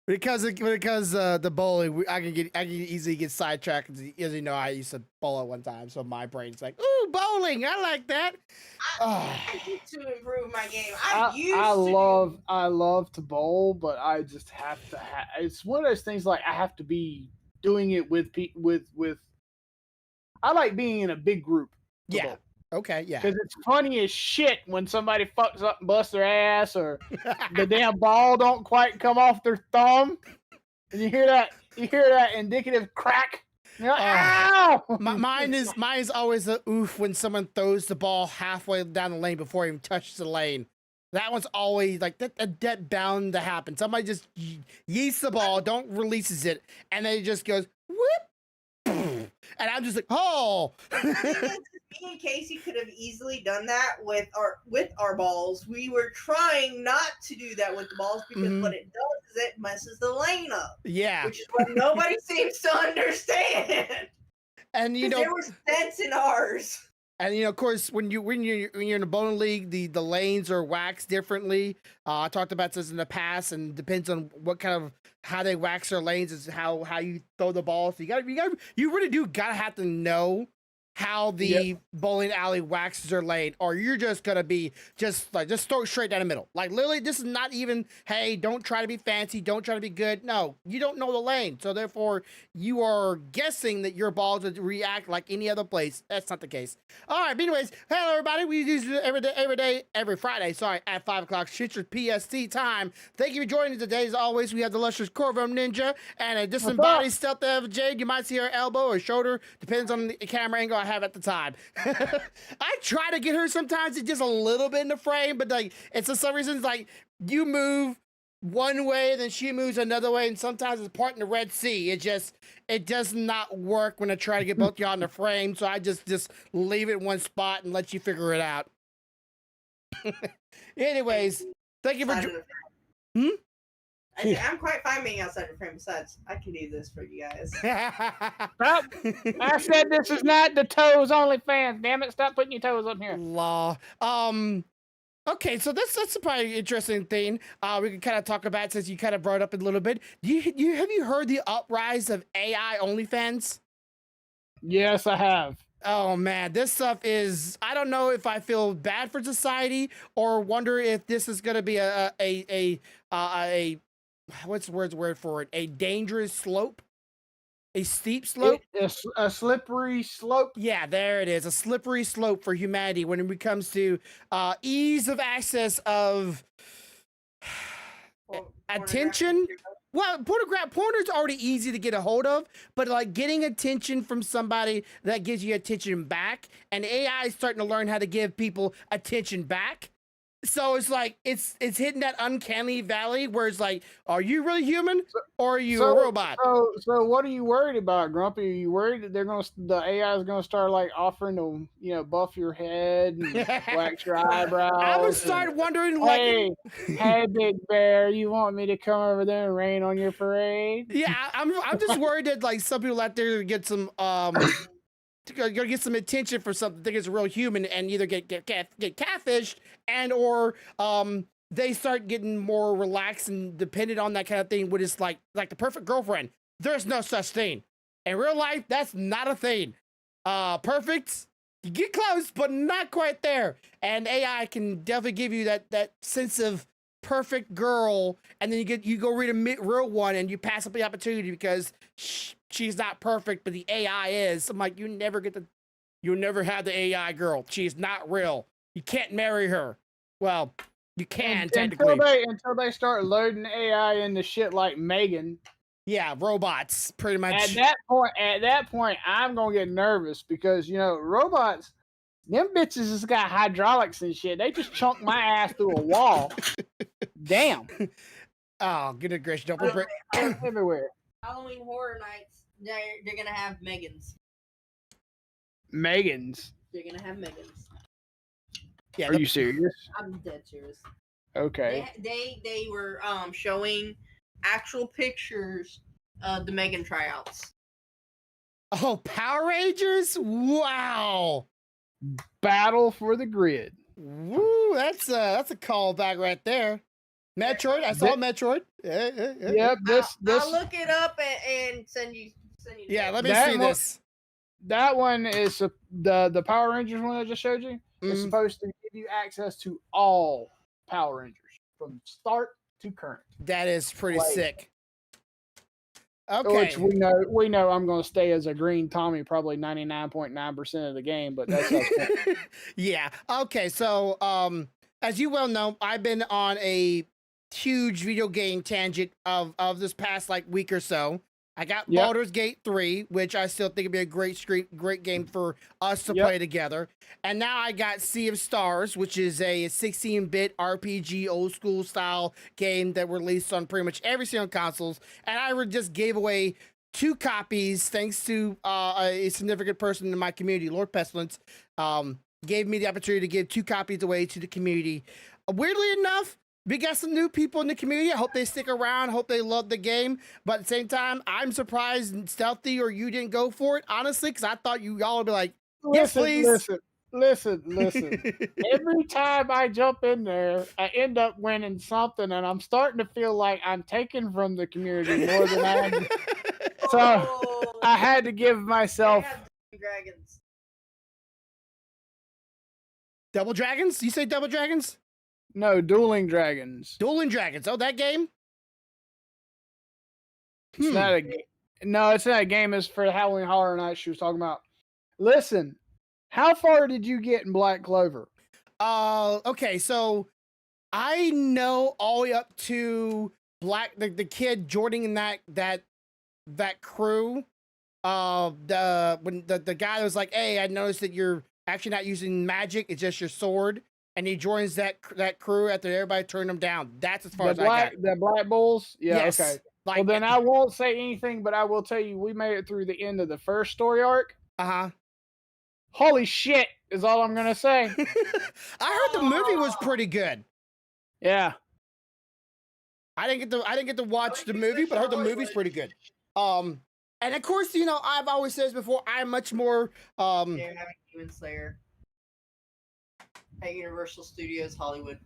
Because the bowling, I can easily get sidetracked. As you know, I used to bowl at one time, so my brain's like, "Ooh, bowling! I like that." I need to improve my game. I I used to do. love to bowl, but I just have to. It's one of those things like I have to be doing it with with. I like being in a big group to Yeah. bowl Okay. Yeah. because it's funny as shit when somebody fucks up and busts their ass or the damn ball don't quite come off their thumb, and you hear that indicative crack. You're like, Oh, ow! mine is always a oof when someone throws the ball halfway down the lane before it even touches the lane. That one's always like that bound to happen. Somebody just yeets the ball, don't releases it, and then it just goes whoop, and I'm just like, oh. The thing is, me and Casey could have easily done that with our balls. We were trying not to do that with the balls because Mhm. what it does is it messes the lane up, Yeah, which is what nobody seems to understand. and Because there was sense in ours. of course, when you're in a bowling league, the lanes are waxed differently. I talked about this in the past, and depends on what kind of how they wax their lanes is how you throw the ball. So you really do gotta have to know how Yep. the bowling alley waxes their lane, or you're just gonna be just throw it straight down the middle. Like literally, this is not even, hey, don't try to be fancy, don't try to be good. No, you don't know the lane, so therefore you are guessing that your balls would react like any other place. That's not the case. All right, but anyways, hello everybody. We do this every Friday. Sorry, at 5 o'clock Central PST time. Thank you for joining us today. As always, we have the illustrious Corvo Ninja and a What's up? disembodied stealth of Jade. You might see her elbow or shoulder, depends on the camera angle I have at the time. I try to get her sometimes. It's just a little bit in the frame, but like it's for some reason it's like you move one way, then she moves another way, and sometimes it's part in the Red Sea. It does not work when I try to get both y'all in the frame. So I just leave it in one spot and let you figure it out. Anyways, thank you for. Outside of the Hmm? I say, I'm quite fine being outside the frame. Besides, I can do this for you guys. Oh, I said this is not the toes only fans. Damn it! Stop putting your toes up here. Law. Okay, so that's a probably interesting thing. We can kind of talk about since you kind of brought it up a little bit. Have you heard the uprise of AI OnlyFans? Yes, I have. Oh man, this stuff is. I don't know if I feel bad for society or wonder if this is going to be a what's the word for it? A dangerous slope, a steep slope. It's a slippery slope. Yeah, there it is. A slippery slope for humanity when it comes to ease of access of attention. Well, porn is already easy to get a hold of, but like getting attention from somebody that gives you attention back, and AI is starting to learn how to give people attention back. So it's like it's hitting that uncanny valley where it's like, are you really human or are you a robot? So what are you worried about, Grumpy? Are you worried that the AI is gonna start like offering to buff your head and wax your eyebrows? I would and, start wondering like, hey, Big Bear, you want me to come over there and rain on your parade? yeah, I'm just worried that like some people out there get some to get some attention for something, think it's a real human, and either get catfished and or they start getting more relaxed and dependent on that kind of thing. What is like the perfect girlfriend? There's no such thing in real life. That's not a thing. Perfect. You get close, but not quite there. And AI can definitely give you that sense of perfect girl, and then you go read a real one, and you pass up the opportunity because she's not perfect, but the AI is. I'm like, you'll never have the AI girl. She's not real. You can't marry her. Well, you can technically until they start loading AI into shit like Megan. Yeah, robots, pretty much. At that point, I'm gonna get nervous because robots, them bitches has got hydraulics and shit. They just chunk my ass through a wall. Damn. Oh, goodness gracious! Don't By break everywhere. Halloween Horror Nights, they're gonna have Megans. Megans. They're gonna have Megans. Yeah, Are you serious? I'm dead serious. Okay. They were showing actual pictures of the Megan tryouts. Oh, Power Rangers! Wow. Battle for the grid. Woo! That's a callback right there. Metroid. I saw Metroid. Yep. I'll look it up and send you. Yeah, let me That see mo- this. That one is the Power Rangers one I just showed you. Is Mhm. supposed to give you access to all Power Rangers from start to current. That is pretty Like- sick. Which Okay. we know I'm going to stay as a green Tommy probably 99.9% of the game, but that's Yeah. Okay. So, as you well know, I've been on a huge video game tangent of this past like week or so. I got Yep. Baldur's Gate 3, which I still think would be a great game for us to Yep. play together. And now I got Sea of Stars, which is a 16-bit RPG old school style game that released on pretty much every single consoles. And I just gave away 2 copies thanks to a significant person in my community, Lord Pestilence. Gave me the opportunity to give 2 copies away to the community. Weirdly enough, we got some new people in the community. I hope they stick around. Hope they love the game. But at the same time, I'm surprised Stealthy or you didn't go for it, honestly, because I thought you all would be like, yes, please. Listen. Every time I jump in there, I end up winning something, and I'm starting to feel like I'm taking from the community more than I am. So I had to give myself. Dragons. Double Dragons? You say Double Dragons? No, Dueling Dragons. Dueling Dragons. Oh, that game? It's not a no, it's not a game. It's for Halloween Horror Nights she was talking about. Listen, how far did you get in Black Clover? Okay, so I know all the way up to the kid joining that crew. The guy was like, "Hey, I noticed that you're actually not using magic; it's just your sword." And he joins that crew after everybody turned him down. That's as far as I got. The Black Bulls? Yeah, Yes. okay. Like, Well, then I won't say anything, but I will tell you we made it through the end of the first story arc. Uh-huh. Holy shit is all I'm going to say. I heard the movie was pretty good. Yeah. I didn't get to watch the movie, but I heard the movie's pretty good. And of course, you know, I've always said this before, I'm much more They're having Demon Slayer at Universal Studios Hollywood.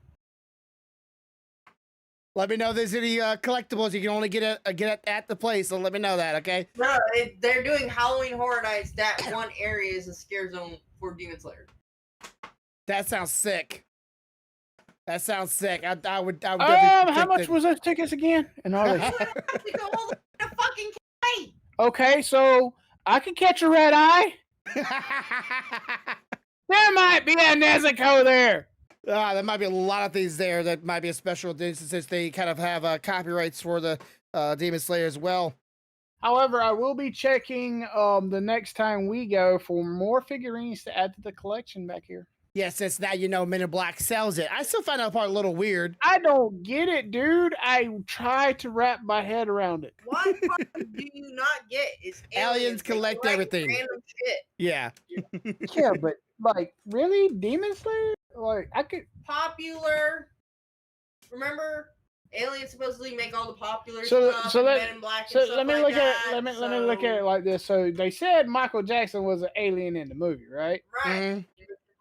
Let me know if there's any collectibles you can only get at the place, so let me know that, okay? No, they're doing Halloween Horror Nights. That one area is a scare zone for Demon Slayer. That sounds sick. I would How much was those tickets again? And all this. I have to go all the way to fucking K. Okay, so I can catch a red eye. There might be a Nezuko there. There might be a lot of things there that might be a special edition since they kind of have copyrights for the Demon Slayer as well. However, I will be checking the next time we go for more figurines to add to the collection back here. Yeah, since now you know Men in Black sells it. I still find that part a little weird. I don't get it, dude. I try to wrap my head around it. One part do you not get is Aliens They collect everything. Random shit. Yeah. Yeah, but like, really, Demon Slayer? Like, I could. Popular. Remember, aliens supposedly make all the popular So stuff. let- Men in Black. And So stuff let me like look that. at let me look at it like this. So they said Michael Jackson was an alien in the movie, right? Right.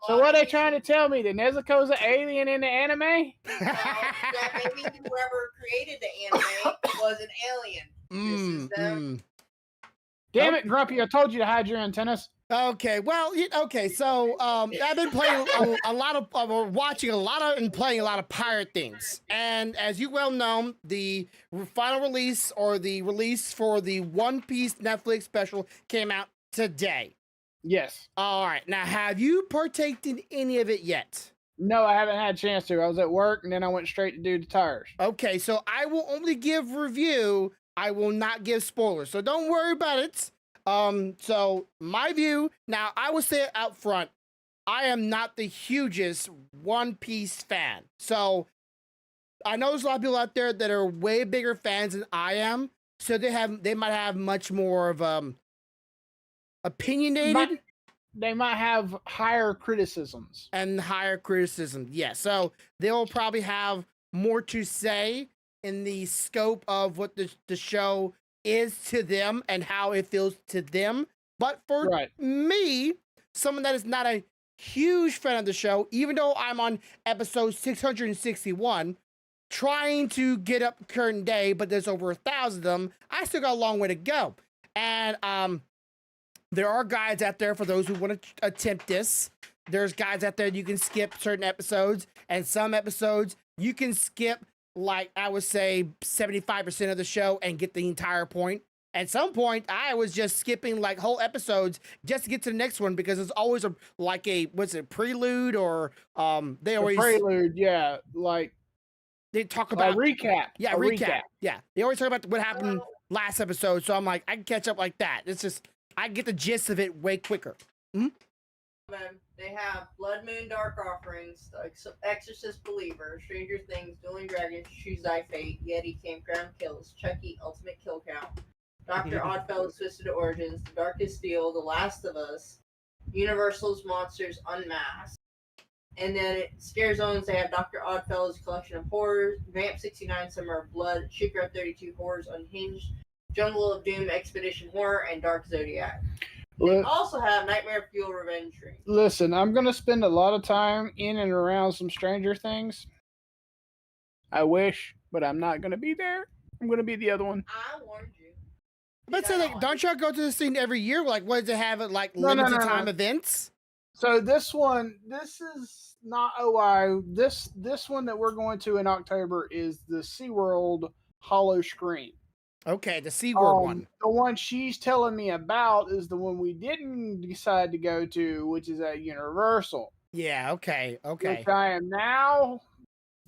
So what are they trying to tell me? That Nezuko's an alien in the anime? That maybe whoever created the anime was an alien. This is them. Damn it, Grumpy! I told you to hide your antennas. Okay, well, okay. So I've been playing a lot of, watching a lot of, and playing a lot of pirate things. And as you well know, the final release or the release for the One Piece Netflix special came out today. Yes. All right. Now, have you partaked in any of it yet? No, I haven't had a chance to. I was at work and then I went straight to do the tires. Okay, so I will only give review. I will not give spoilers. So don't worry about it. So my view, now I will say it out front, I am not the hugest One Piece fan. So I know there's a lot of people out there that are way bigger fans than I am. So they might have much more of opinionated. They might have higher criticisms. And higher criticism, yes. So they'll probably have more to say in the scope of what the show is to them and how it feels to them. But for me, someone that is not a huge fan of the show, even though I'm on episode 661, trying to get up current day, but there's over 1,000 of them. I still got a long way to go. And there are guides out there for those who want to attempt this. There's guides out there you can skip certain episodes, and some episodes you can skip, like I would say 75% of the show and get the entire point. At some point, I was just skipping like whole episodes just to get to the next one because it's always what's it, prelude or they always prelude, yeah, like they talk about recap. Yeah, recap. Yeah, they always talk about what happened last episode, so I'm like, I can catch up like that. It's just I get the gist of it way quicker. They have Blood Moon Dark Offerings, Exorcist Believer, Stranger Things, Dueling Dragons, Choose Thy Fate, Yeti Campground Kills, Chucky Ultimate Kill Count, Dr. Oddfellow's Twisted Origins, The Darkest Steel, The Last of Us, Universal's Monsters Unmasked. And then at Scare Zones, they have Dr. Oddfellow's Collection of Horrors, Vamp 69 Summer of Blood, Shipyard 32 Horrors Unhinged, Jungle of Doom Expedition Horror, and Dark Zodiac. They also have Nightmare Fuel Revenge Dream. Listen, I'm going to spend a lot of time in and around some Stranger Things. I wish, but I'm not going to be there. I'm going to be the other one. I warned you. But so, like, don't y'all go to the scene every year? Like, what does it have? Like, limited time events? So this is not OI. This one that we're going to in October is the SeaWorld Hollow Screen. Okay, the SeaWorld one. The one she's telling me about is the one we didn't decide to go to, which is at Universal. Yeah, okay. Which I am now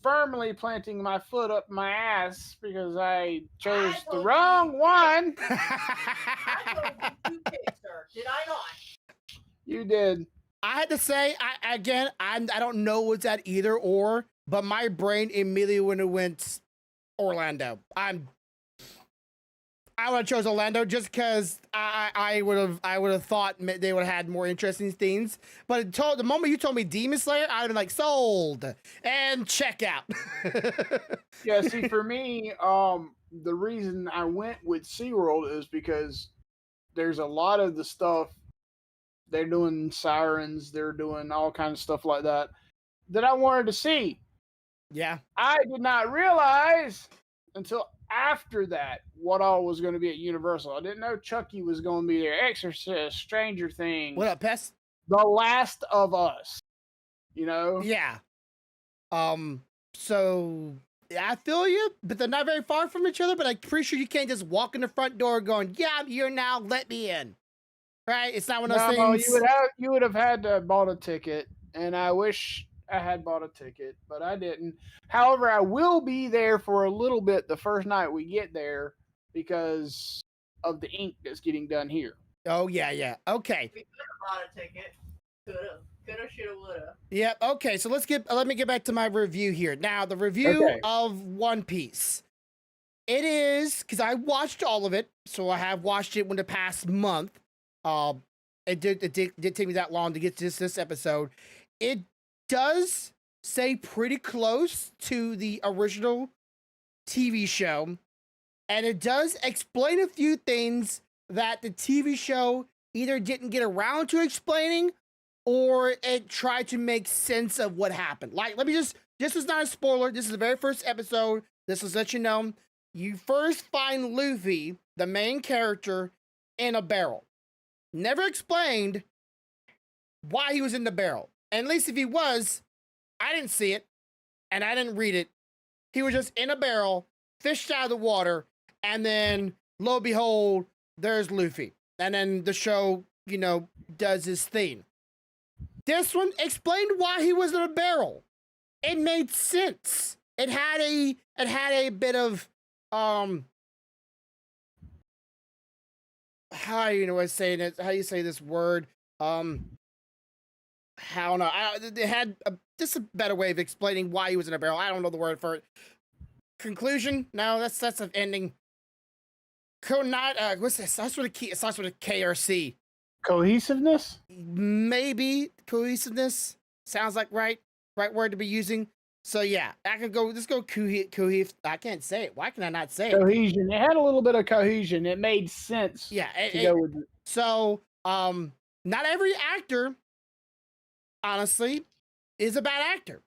firmly planting my foot up my ass because I chose the wrong one. I told you pick, sir. Did I not? You did. I had to say, I don't know what's at either or, but my brain immediately when it went Orlando. I would have chose Orlando just because I would have thought they would have had more interesting things. But the moment you told me Demon Slayer, I'd have been like, sold and check out. Yeah, see, for me, the reason I went with SeaWorld is because there's a lot of the stuff they're doing sirens, they're doing all kinds of stuff like that I wanted to see. Yeah, I did not realize until after that what all was going to be at Universal. I didn't know Chucky was going to be there. Exorcist, Stranger Things. What up, Pest? The Last of Us. You know? Yeah. So I feel you, but they're not very far from each other. But I'm pretty sure you can't just walk in the front door going, "Yeah, I'm here now. Let me in." Right? It's not one of those things. You would have had to have bought a ticket, and I wish I had bought a ticket, but I didn't. However, I will be there for a little bit the first night we get there because of the ink that's getting done here. Oh, yeah. Okay. We could have bought a ticket. Coulda, shoulda, woulda. Yep. Okay. So let me get back to my review here. Now, the review of One Piece. It is because I watched all of it, so I have watched it in the past month. It did take me that long to get to this episode. It does stay pretty close to the original TV show, and it does explain a few things that the TV show either didn't get around to explaining or it tried to make sense of what happened. Like, this is not a spoiler. This is the very first episode. This is let you know. You first find Luffy, the main character, in a barrel. Never explained why he was in the barrel. And at least if he was, I didn't see it and I didn't read it. He was just in a barrel, fished out of the water, and then lo and behold, there's Luffy. And then the show, does his thing. This one explained why he was in a barrel. It made sense. It had a bit of how you know I saying it? How you say this word? How no? It had just a better way of explaining why he was in a barrel. I don't know the word for it. Conclusion? No, that's an ending. What's this? It starts with a K or C. Cohesiveness? Maybe cohesiveness sounds like right word to be using. So yeah, I could go. Let's go cohesive. I can't say it. Why can I not say it? Cohesion. It had a little bit of cohesion. It made sense. Yeah. Go with it. So not every actor, honestly, is a bad actor.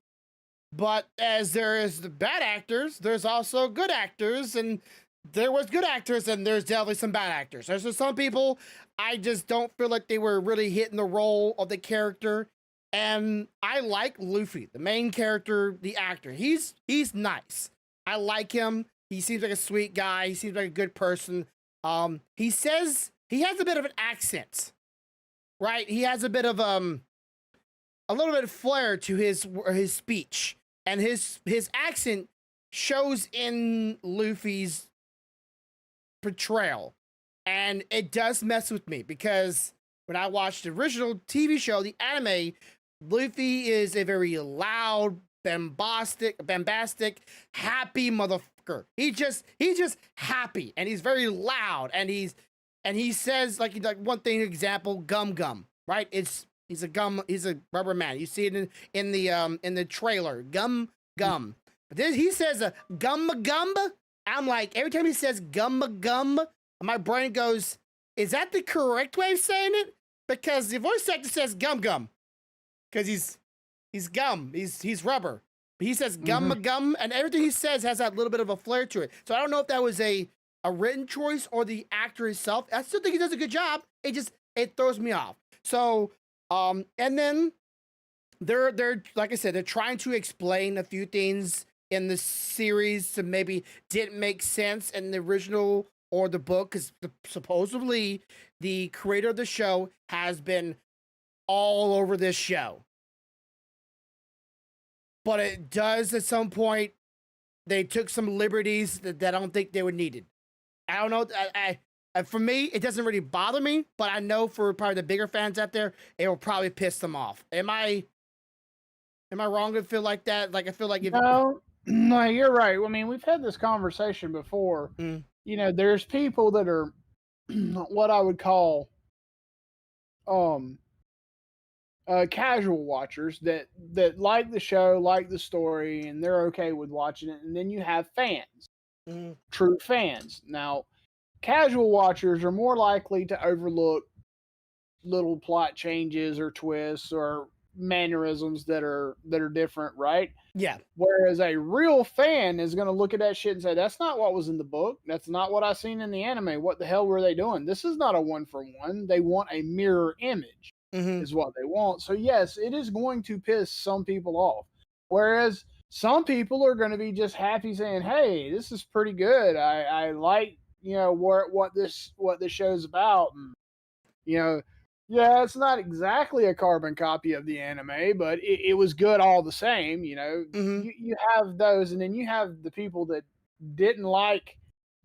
But as there is the bad actors, there's also good actors, and there was good actors, and there's definitely some bad actors. There's just some people I just don't feel like they were really hitting the role of the character. And I like Luffy, the main character, the actor. He's nice. I like him. He seems like a sweet guy. He seems like a good person. He says he has a bit of an accent, right? He has a bit of a little bit of flair to his speech, and his accent shows in Luffy's portrayal, and it does mess with me because when I watched the original TV show, the anime, Luffy is a very loud, bombastic, happy motherfucker. He's just happy, and he's very loud, and he says like one thing example, gum, right? He's a rubber man. You see it in the trailer, gum. But then he says a gum. I'm like, every time he says gum, my brain goes, is that the correct way of saying it? Because the voice actor says gum, because he's gum, he's rubber. But he says gum, and everything he says has that little bit of a flair to it. So I don't know if that was a written choice or the actor himself. I still think he does a good job. It throws me off. So and then they're like I said, they're trying to explain a few things in the series that maybe didn't make sense in the original or the book, because supposedly the creator of the show has been all over this show. But it does at some point, they took some liberties that I don't think they would needed. I don't know. For me, it doesn't really bother me, but I know for probably the bigger fans out there, it will probably piss them off. Am I wrong to feel like that? Like I feel like if No, you're right. I mean, we've had this conversation before. You know, there's people that are what I would call casual watchers that like the show, like the story, and they're okay with watching it. And then you have fans, true fans. Now, casual watchers are more likely to overlook little plot changes or twists or mannerisms that are different, right? Yeah. Whereas a real fan is going to look at that shit and say, that's not what was in the book. That's not what I seen in the anime. What the hell were they doing? This is not a 1-for-1. They want a mirror image is what they want. So yes, it is going to piss some people off. Whereas some people are going to be just happy saying, hey, this is pretty good. I like, you know, what this show's about. And, you know, yeah, it's not exactly a carbon copy of the anime, but it was good all the same. You know, you have those, and then you have the people that didn't like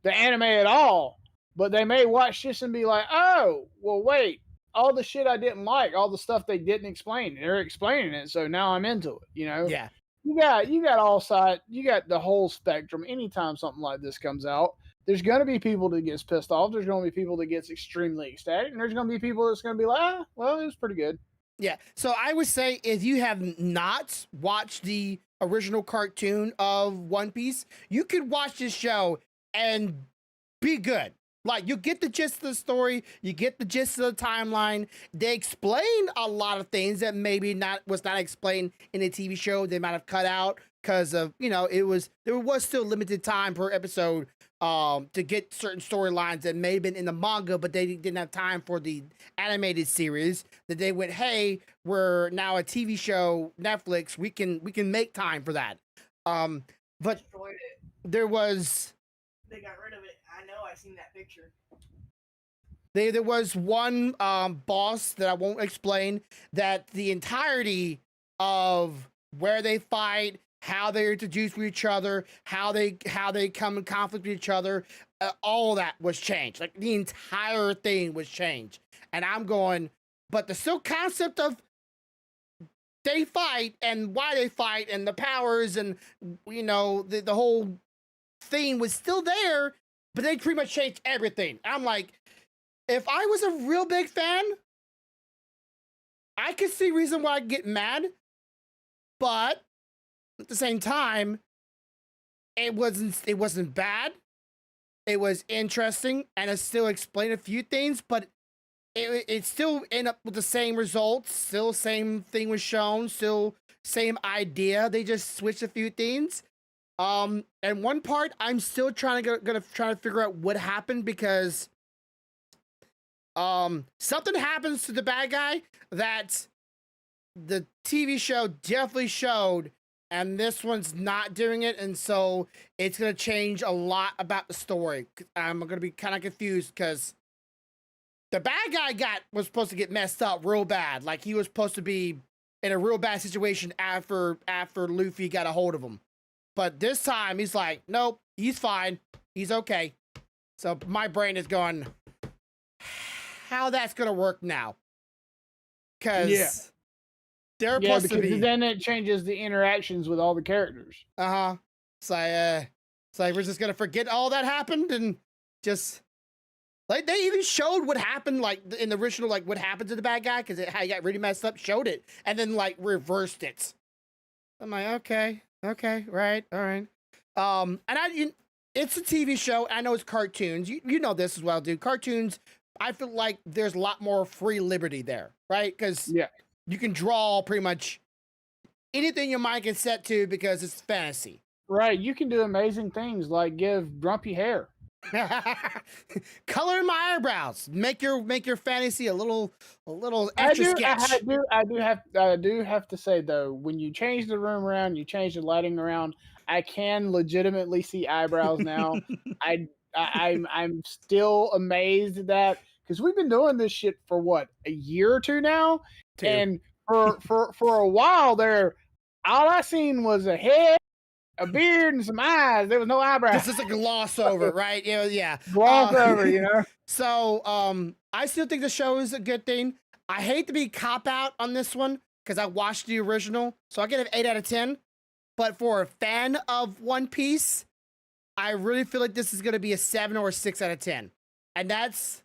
the anime at all, but they may watch this and be like, oh, well, wait, all the shit I didn't like, all the stuff they didn't explain, they're explaining it, so now I'm into it. You know, yeah. You got all sides, you got the whole spectrum. Anytime something like this comes out, there's going to be people that gets pissed off. There's going to be people that gets extremely ecstatic, and there's going to be people that's going to be like, well, it was pretty good. Yeah. So I would say if you have not watched the original cartoon of One Piece, you could watch this show and be good. Like, you get the gist of the story, you get the gist of the timeline. They explain a lot of things that maybe was not explained in the TV show. They might have cut out because of, you know, there was still limited time per episode to get certain storylines that may have been in the manga, but they didn't have time for the animated series. That they went, hey, we're now a TV show, Netflix. We can make time for that. But there was. They got rid of it. I know. I seen that picture. There was one boss that I won't explain, that the entirety of where they fight, how they're introduced with each other, how they come in conflict with each other, all that was changed. Like, the entire thing was changed. And I'm going, but the still concept of they fight and why they fight and the powers and, you know, the whole thing was still there, but they pretty much changed everything. I'm like, if I was a real big fan, I could see reason why I'd get mad, but at the same time, it wasn't bad. It was interesting, and it still explained a few things, but it still ended up with the same results. Still, same thing was shown. Still same idea. They just switched a few things. And one part I'm still trying to figure out what happened because something happens to the bad guy that the TV show definitely showed, and this one's not doing it, and so it's gonna change a lot about the story. I'm gonna be kind of confused because the bad guy was supposed to get messed up real bad, like he was supposed to be in a real bad situation after Luffy got a hold of him. But this time he's like, nope, he's fine, he's okay. So my brain is going, how that's gonna work now? Because they're supposed to be. Then it changes the interactions with all the characters. It's like we're just gonna forget all that happened and just like they even showed what happened, like in the original, like what happened to the bad guy because how he got really messed up. Showed it and then like reversed it. I'm like, okay, right, all right. And it's a TV show. I know it's cartoons. You know this as well, dude. Cartoons. I feel like there's a lot more free liberty there, right? Because you can draw pretty much anything your mind can set to because it's fantasy. Right. You can do amazing things like give Grumpy hair. Color my eyebrows. Make your fantasy a little extra sketch. I do have to say though, when you change the room around, you change the lighting around, I can legitimately see eyebrows now. I'm still amazed at that because we've been doing this shit for what, a year or two now, and for a while there, all I seen was a head, a beard, and some eyes. There was no eyebrows. This is a gloss over, right? Yeah. Gloss over, So, I still think the show is a good thing. I hate to be cop out on this one because I watched the original, so I get an 8 out of 10. But for a fan of One Piece, I really feel like this is going to be a 7 or a 6 out of 10. And that's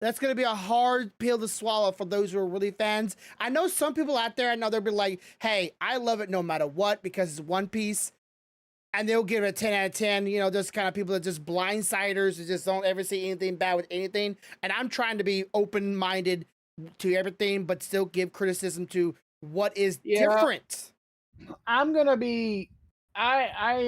going to be a hard pill to swallow for those who are really fans. I know some people out there, I know they'll be like, hey, I love it no matter what because it's One Piece. And they'll give it a 10 out of 10. You know, those kind of people that just blindsiders who just don't ever see anything bad with anything. And I'm trying to be open-minded to everything, but still give criticism to what is different. I'm going to be... I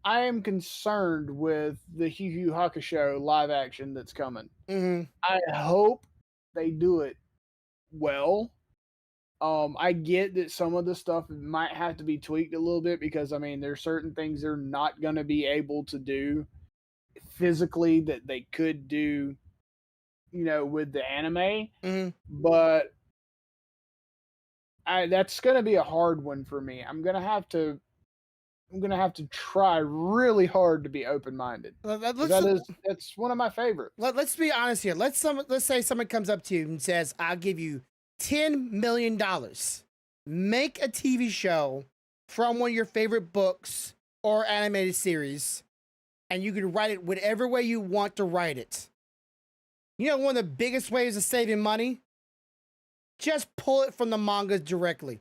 am concerned with the Yu Yu Hakusho live action that's coming. Mm-hmm. I hope they do it well. I get that some of the stuff might have to be tweaked a little bit because, I mean, there's certain things they're not going to be able to do physically that they could do, with the anime. Mm-hmm. But that's going to be a hard one for me. I'm going to have to try really hard to be open-minded. That's one of my favorites. Let's be honest here. Let's say someone comes up to you and says, "I'll give you $10 million. Make a TV show from one of your favorite books or animated series, and you can write it whatever way you want to write it." You know, one of the biggest ways of saving money? Just pull it from the mangas directly.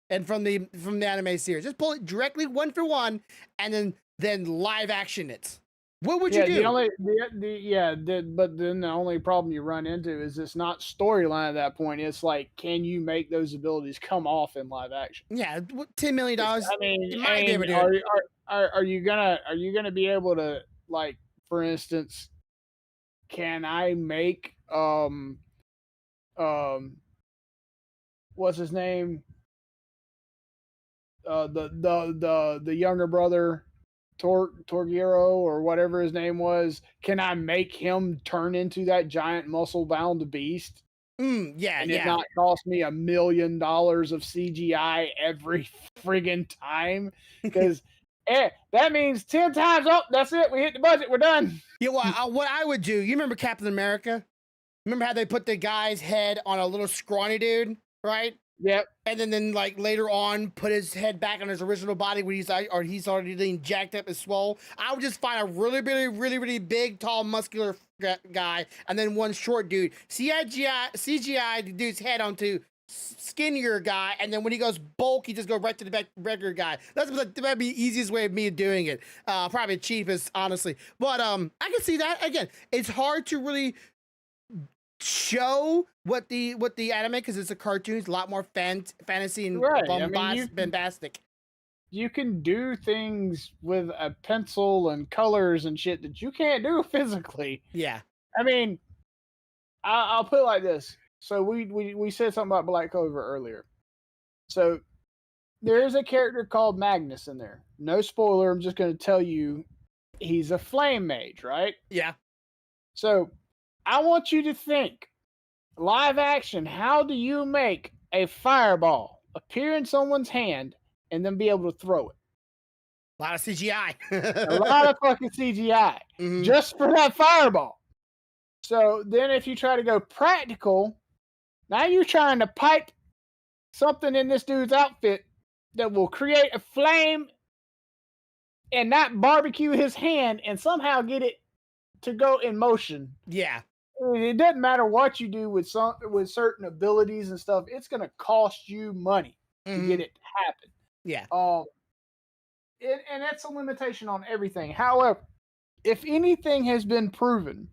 And from the anime series, just pull it directly one for one, and then live action it. What would you do? But then the only problem you run into is it's not storyline at that point. It's like, can you make those abilities come off in live action? Yeah, $10 million. I mean, you might be able to do it. Are you gonna be able to, like, for instance, can I make what's his name? The younger brother, Torgiro or whatever his name was. Can I make him turn into that giant muscle-bound beast? Yeah, and it not cost me $1 million of CGI every friggin' time? Because that means 10 times. Oh, that's it. We hit the budget. We're done. Yeah, well, what I would do. You remember Captain America? Remember how they put the guy's head on a little scrawny dude, right? Yep. And then like later on, put his head back on his original body when he's already being jacked up and swole. I would just find a really big, tall, muscular guy, and then one short dude. CGI the dude's head onto skinnier guy, and then when he goes bulk, he just go right to the regular guy. That'd be the easiest way of me doing it. Probably cheapest, honestly. But I can see that. Again, it's hard to really show what the anime, because it's a cartoon, it's a lot more fantasy and Right. I mean, bombastic. you can do things with a pencil and colors and shit that you can't do physically. Yeah. I mean, I'll put it like this. So we said something about Black Clover earlier. So there is a character called Magnus in there. No spoiler. I'm just going to tell you, he's a flame mage, right? Yeah. So I want you to think, live action. How do you make a fireball appear in someone's hand and then be able to throw it? A lot of CGI. A lot of fucking CGI just for that fireball. So then if you try to go practical, now you're trying to pipe something in this dude's outfit that will create a flame and not barbecue his hand and somehow get it to go in motion. Yeah. It doesn't matter what you do with certain abilities and stuff. It's going to cost you money to get it to happen. Yeah. And that's a limitation on everything. However, if anything has been proven,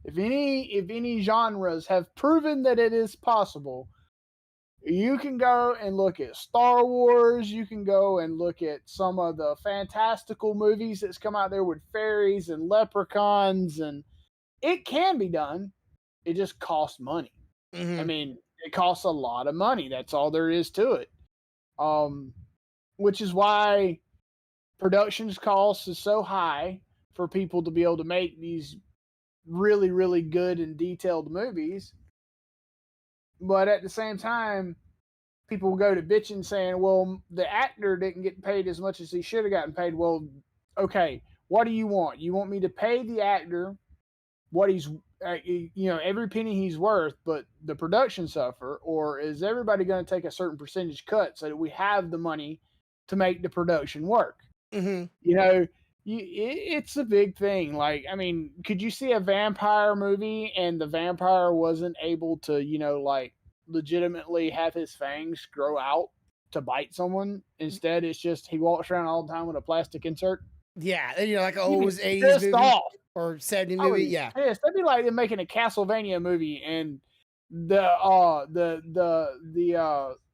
if any genres have proven that it is possible, you can go and look at Star Wars. You can go and look at some of the fantastical movies that's come out there with fairies and leprechauns, and it can be done. It just costs money. I mean, it costs a lot of money. That's all there is to it. Which is why production's cost is so high for people to be able to make these really, really good and detailed movies. But at the same time, people will go to bitching saying, well, the actor didn't get paid as much as he should have gotten paid. Well, okay, what do you want? You want me to pay the actor what he's, every penny he's worth, but the production suffer? Or is everybody going to take a certain percentage cut so that we have the money to make the production work? It's a big thing. Like, I mean, could you see a vampire movie and the vampire wasn't able to, legitimately have his fangs grow out to bite someone? Instead, it's just he walks around all the time with a plastic insert. Yeah, like an old 80s movie off. or 70s movie. Yeah. Yes, that'd be like them making a Castlevania movie and the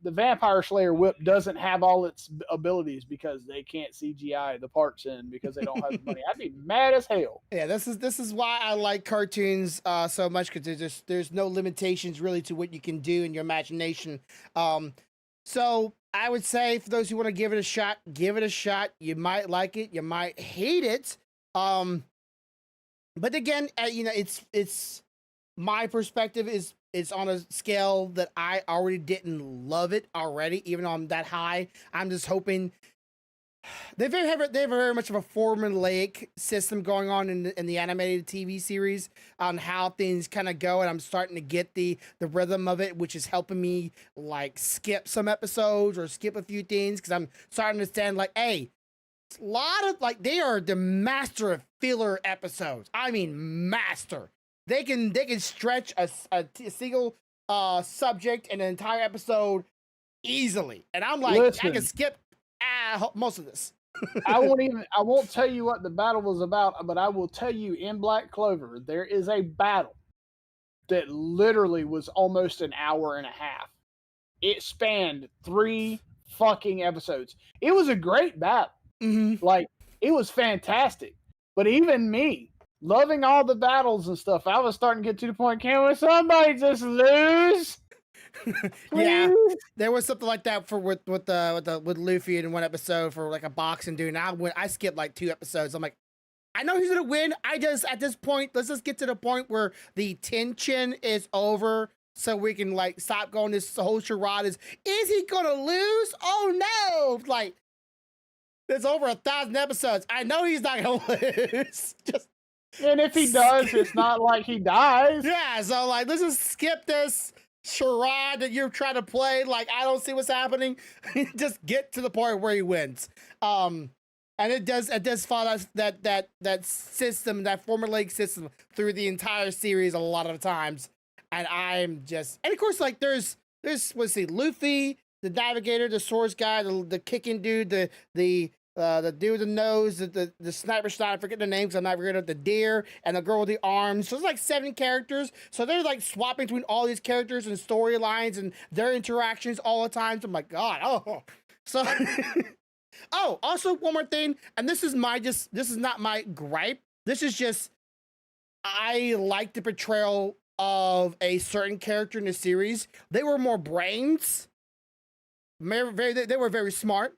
vampire slayer whip doesn't have all its abilities because they can't CGI the parts in because they don't have the money. I'd be mad as hell. Yeah, this is why I like cartoons so much, because there's no limitations really to what you can do in your imagination. So I would say for those who want to give it a shot, give it a shot. You might like it, you might hate it. But again, it's my perspective is it's on a scale that I already didn't love it already, even though I'm that high. I'm just hoping they have very much of a formulaic system going on in the animated TV series on how things kind of go, and I'm starting to get the rhythm of it, which is helping me like skip some episodes or skip a few things, because I'm starting to understand like, hey, a lot of they are the master of filler episodes. I mean, master. They can stretch a single subject in an entire episode easily, and I'm like, listen, I can skip most of this. I won't tell you what the battle was about, but I will tell you in Black Clover there is a battle that literally was almost an hour and a half. It spanned 3 fucking episodes. It was a great battle. Like, it was fantastic. But even me, loving all the battles and stuff, I was starting to get to the point, can somebody just lose? Yeah, there was something like that with Luffy in one episode for like a boxing dude. And I skipped like 2 episodes. I'm like, I know he's gonna win. At this point, let's just get to the point where the tension is over, so we can like stop going this whole charade. Is he gonna lose? Oh no! Like, there's over 1,000 episodes. I know he's not gonna lose. And if he does, it's not like he dies. Yeah, so like, let's just skip this charade that you're trying to play. Like, I don't see what's happening. Just get to the point where he wins. And it does follow that system, that formulaic system through the entire series a lot of times. And I'm just, and of course, like there's let's see, Luffy, the navigator, the swords guy, the kicking dude, the the dude with the nose, the sniper shot. I forget the names. I'm not good at the deer and the girl with the arms. So it's like 7 characters. So they're like swapping between all these characters and storylines and their interactions all the time. So I'm like, God, oh, so. Oh, also one more thing, and this is not my gripe. This is just I like the portrayal of a certain character in the series. They were more brains. They were very smart.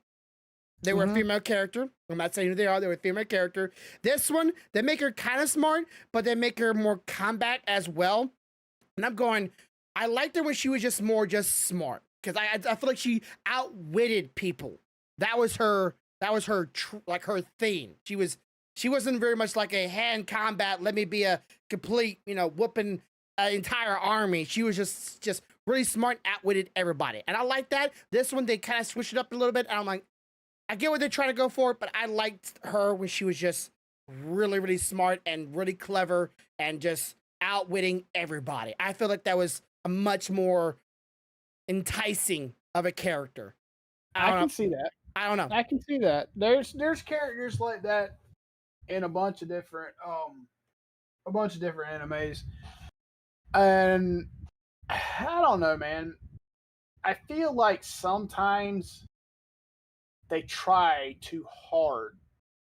They were a female character. I'm not saying who they are. They were a female character. This one, they make her kind of smart, but they make her more combat as well. And I'm going, I liked her when she was just smart. Because I feel like she outwitted people. That was her like her thing. She wasn't very much like a hand combat. Let me be a complete, whooping an entire army. She was just really smart, outwitted everybody, and I like that. This one they kind of switched it up a little bit. And I'm like, I get what they're trying to go for, but I liked her when she was just really, really smart and really clever and just outwitting everybody. I feel like that was a much more enticing of a character. I can see that. I don't know. I can see that. There's characters like that in a bunch of different animes. And I don't know, man. I feel like sometimes they try too hard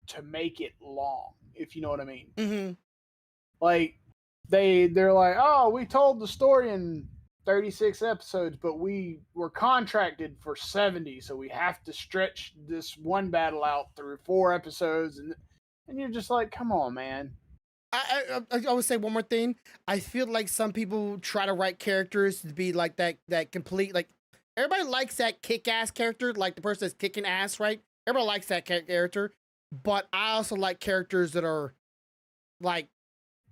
to make it long, if you know what I mean. Mm-hmm. Like they're like, oh, we told the story in 36 episodes, but we were contracted for 70, so we have to stretch this one battle out through 4 episodes, and you're just like, come on, man. I would say one more thing. I feel like some people try to write characters to be like that complete, like, everybody likes that kick-ass character, like the person that's kicking ass, right? Everybody likes that character, but I also like characters that are like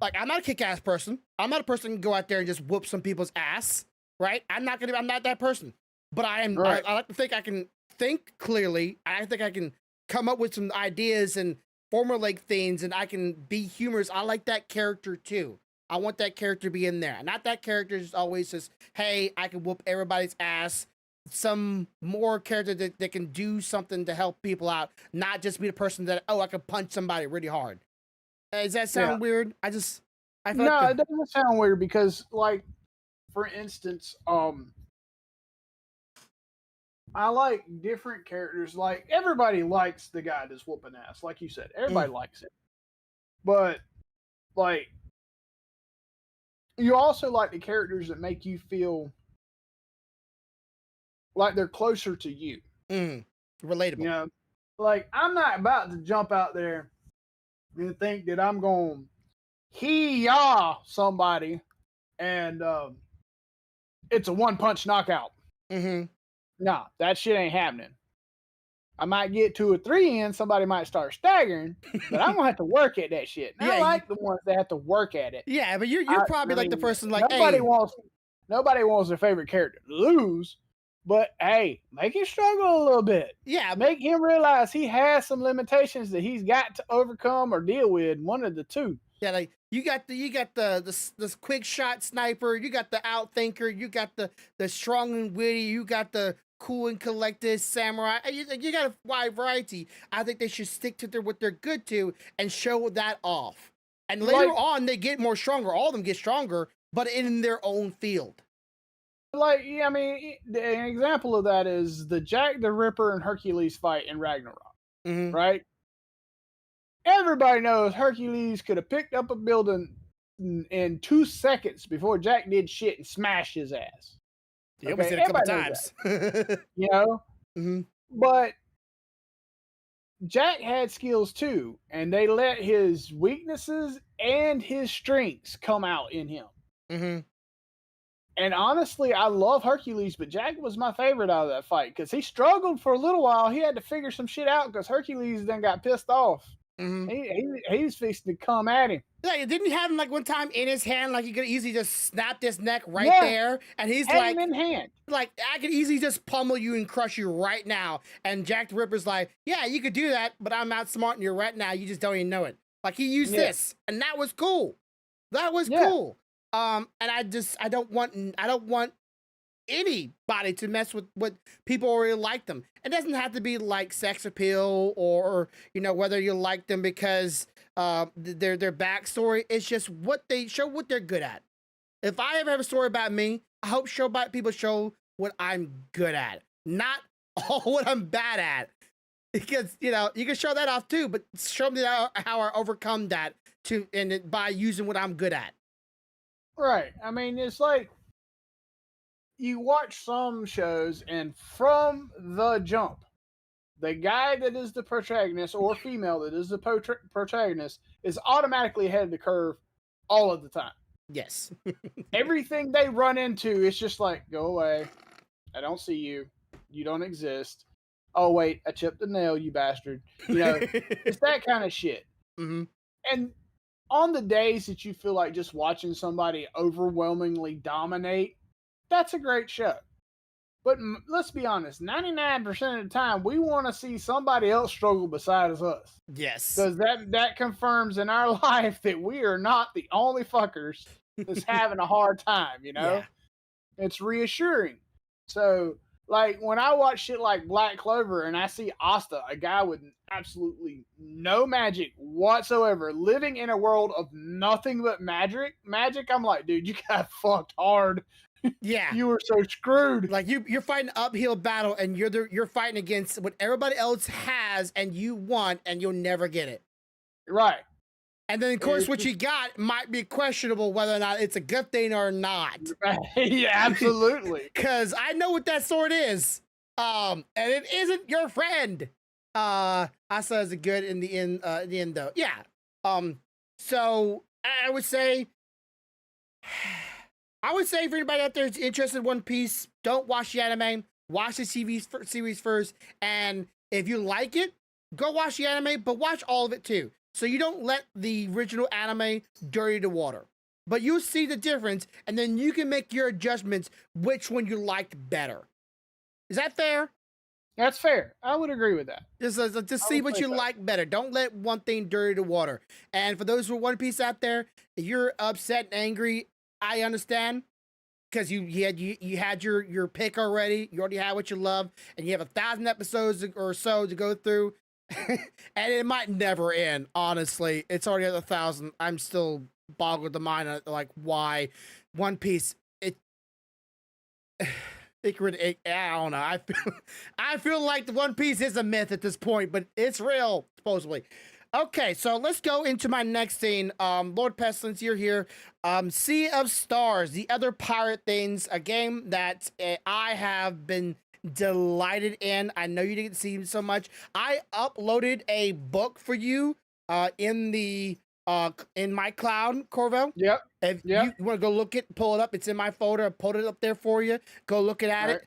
I'm not a kick-ass person. I'm not a person who can go out there and just whoop some people's ass, right? I'm not that person. But I am. Right. I like to think I can think clearly. I think I can come up with some ideas and formulate things, and I can be humorous. I like that character too. I want that character to be in there. Not that character just always says, hey, I can whoop everybody's ass. Some more character that can do something to help people out, not just be the person that, oh, I can punch somebody really hard. Does that sound weird? I feel it doesn't sound weird because, like, for instance, I like different characters. Like, everybody likes the guy that's whooping ass. Like you said, everybody likes it. But, like, you also like the characters that make you feel like they're closer to you. Relatable. You know, like, I'm not about to jump out there and think that I'm going to hee-yaw somebody and it's a one-punch knockout. Nah, that shit ain't happening. I might get 2 or 3 in, somebody might start staggering, but I'm gonna have to work at that shit. And I like the ones that have to work at it. Yeah, but you're probably like the person like, nobody wants their favorite character to lose, but hey, make him struggle a little bit. Yeah, make him realize he has some limitations that he's got to overcome or deal with. One of the two. Yeah, like you got the quick shot sniper, you got the outthinker, you got the strong and witty, you got the cool and collected samurai. You got a wide variety. I think they should stick to what they're good to and show that off. And later on, they get more stronger. All of them get stronger, but in their own field. Like, yeah, I mean, an example of that is the Jack the Ripper and Hercules fight in Ragnarok, right? Everybody knows Hercules could have picked up a building in 2 seconds before Jack did shit and smashed his ass. Yeah, we said a couple times. You know? But Jack had skills too, and they let his weaknesses and his strengths come out in him. And honestly, I love Hercules, but Jack was my favorite out of that fight because he struggled for a little while. He had to figure some shit out because Hercules then got pissed off. He was fixing to come at him. Yeah, didn't he have him like one time in his hand, like he could easily just snap his neck there, and he's like, him in hand. Like, I could easily just pummel you and crush you right now. And Jack the Ripper's like, yeah, you could do that, but I'm outsmarting you right now. You just don't even know it. Like, he used this, and that was cool. That was cool. And I don't want anybody to mess with what people already like them. It doesn't have to be like sex appeal or whether you like them because their backstory. It's just what they show, what they're good at. If I ever have a story about me, I hope people show what I'm good at, not all what I'm bad at. Because you can show that off too, but show me how I overcome that by using what I'm good at. Right. I mean, it's like you watch some shows, and from the jump, the guy that is the protagonist or female that is the protagonist is automatically ahead of the curve all of the time. Yes. Everything they run into, it's just like, go away. I don't see you. You don't exist. Oh, wait, I chipped the nail, you bastard. It's that kind of shit. Mm-hmm. And on the days that you feel like just watching somebody overwhelmingly dominate, that's a great show. But let's be honest, 99% of the time, we want to see somebody else struggle besides us. Yes. Because that confirms in our life that we are not the only fuckers that's having a hard time, Yeah. It's reassuring. So, like, when I watch shit like Black Clover and I see Asta, a guy with absolutely no magic whatsoever, living in a world of nothing but magic, I'm like, dude, you got fucked hard. Yeah. You were so screwed. Like you're fighting an uphill battle and you're fighting against what everybody else has and you want and you'll never get it. Right. And then of course what you got might be questionable whether or not it's a good thing or not. Yeah, absolutely. Cause I know what that sword is. And it isn't your friend. Asa is good in the end though. Yeah. So I would say for anybody out there who's interested in One Piece, don't watch the anime. Watch the series first. And if you like it, go watch the anime, but watch all of it too. So you don't let the original anime dirty the water. But you'll see the difference, and then you can make your adjustments which one you liked better. Is that fair? That's fair. I would agree with that. Just see what you like better. Don't let one thing dirty the water. And for those who are One Piece out there, if you're upset and angry, I understand. Because you had your pick already. You already had what you love. And you have 1,000 episodes or so to go through. And it might never end, honestly. It's already at 1,000. I'm still boggled the mind on like why One Piece I don't know. I feel like the One Piece is a myth at this point, but it's real, supposedly. Okay, so let's go into my next scene. Lord Pestilence, you're here. Sea of Stars, the other pirate things, a game that I have been delighted in. I know you didn't see so much. I uploaded a book for you in my cloud, Corvo. Yep. If you want to go pull it up, it's in my folder. I pulled it up there for you. Go look at it.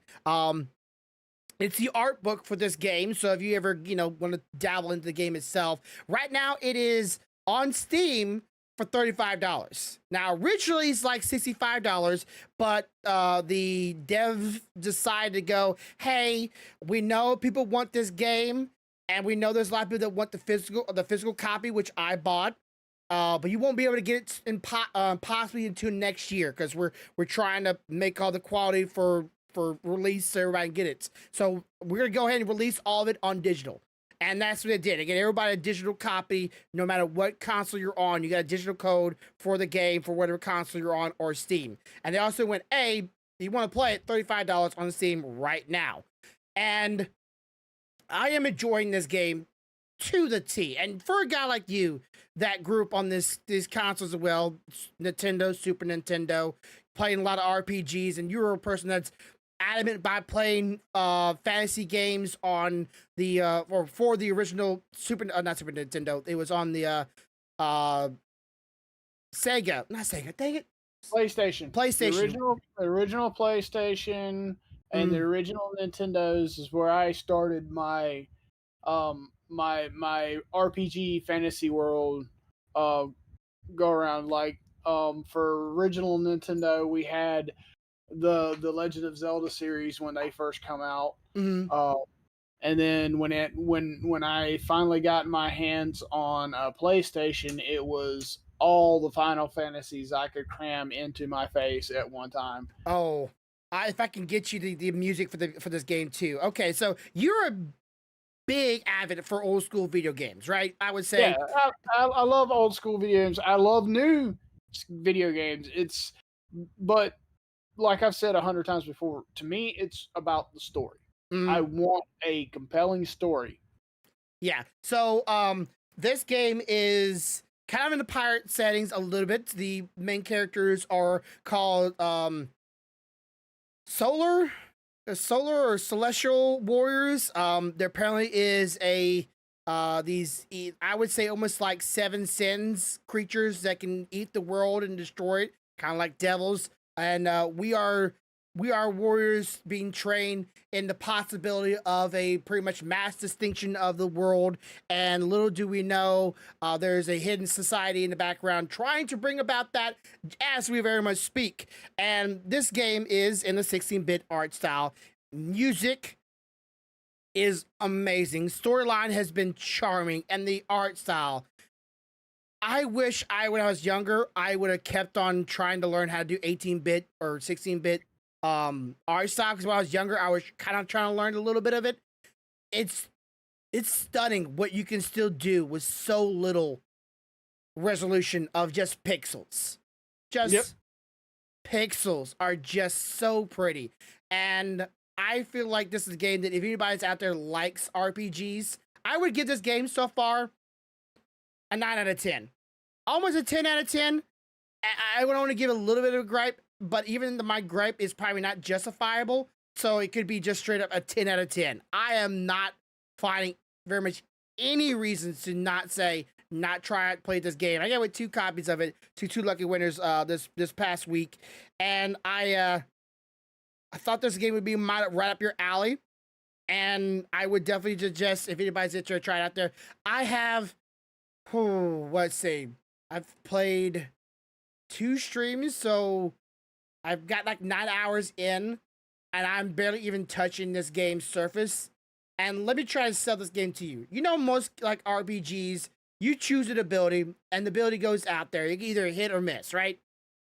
It's the art book for this game. So if you ever, want to dabble into the game itself, right now it is on Steam for $35. Now, originally it's like $65, but the dev decided to go, hey, we know people want this game, and we know there's a lot of people that want the physical copy, which I bought. But you won't be able to get it in possibly until next year because we're trying to make all the quality for release so everybody can get it. So we're gonna go ahead and release all of it on digital. And that's what it did. It gave everybody a digital copy, no matter what console you're on. You got a digital code for the game for whatever console you're on or Steam. And they also went, hey, if you want to play it, $35 on Steam right now. And I am enjoying this game to the T. And for a guy like you that grew up on these consoles as well, Nintendo, Super Nintendo, playing a lot of RPGs, and you're a person that's adamant by playing fantasy games on the or for the original not Super Nintendo. It was on the Sega, not Sega. Dang it, PlayStation. The original PlayStation and the original Nintendos is where I started my my RPG fantasy world go around. Like for original Nintendo, we had the Legend of Zelda series when they first come out. And then when I finally got my hands on a PlayStation, it was all the Final Fantasies I could cram into my face at one time. Oh, if I can get you the music for this game too. Okay, so you're a big avid for old school video games, right? I would say. Yeah, I love old school video games. I love new video games. But like I've said 100 times before, to me, it's about the story. I Mm, want a compelling story. yeah. So this game is kind of in the pirate settings a little bit. The main characters are called solar solar or celestial warriors. There apparently is a I would say almost like seven sins creatures that can eat the world and destroy it, kind of like devils. And we are warriors being trained in the possibility of a pretty much mass distinction of the world. And little do we know, there's a hidden society in the background trying to bring about that as we very much speak. And this game is in the 16-bit art style. Music is amazing. Storyline has been charming, and the art style. I wish when I was younger, I would have kept on trying to learn how to do 18-bit or 16-bit art style. Because when I was younger, I was kind of trying to learn a little bit of it. It's stunning what you can still do with so little resolution of just pixels. Just Yep. pixels are just so pretty. And I feel like this is a game that if anybody's out there likes RPGs, I would give this game so far a 9 out of 10. Almost a 10 out of 10. I would only give a little bit of a gripe, but even my gripe is probably not justifiable. So it could be just straight up a 10 out of 10. I am not finding very much any reasons to not say, not try it, play this game. I got with 2 copies of it to 2 lucky winners this past week. And I thought this game would be right up your alley. And I would definitely suggest, if anybody's interested, try it out there. I have, let's see, I've played 2 streams, so I've got like 9 hours in, and I'm barely even touching this game's surface. And let me try to sell this game to you. You know, most like RPGs, you choose an ability, and the ability goes out there. You can either hit or miss, right?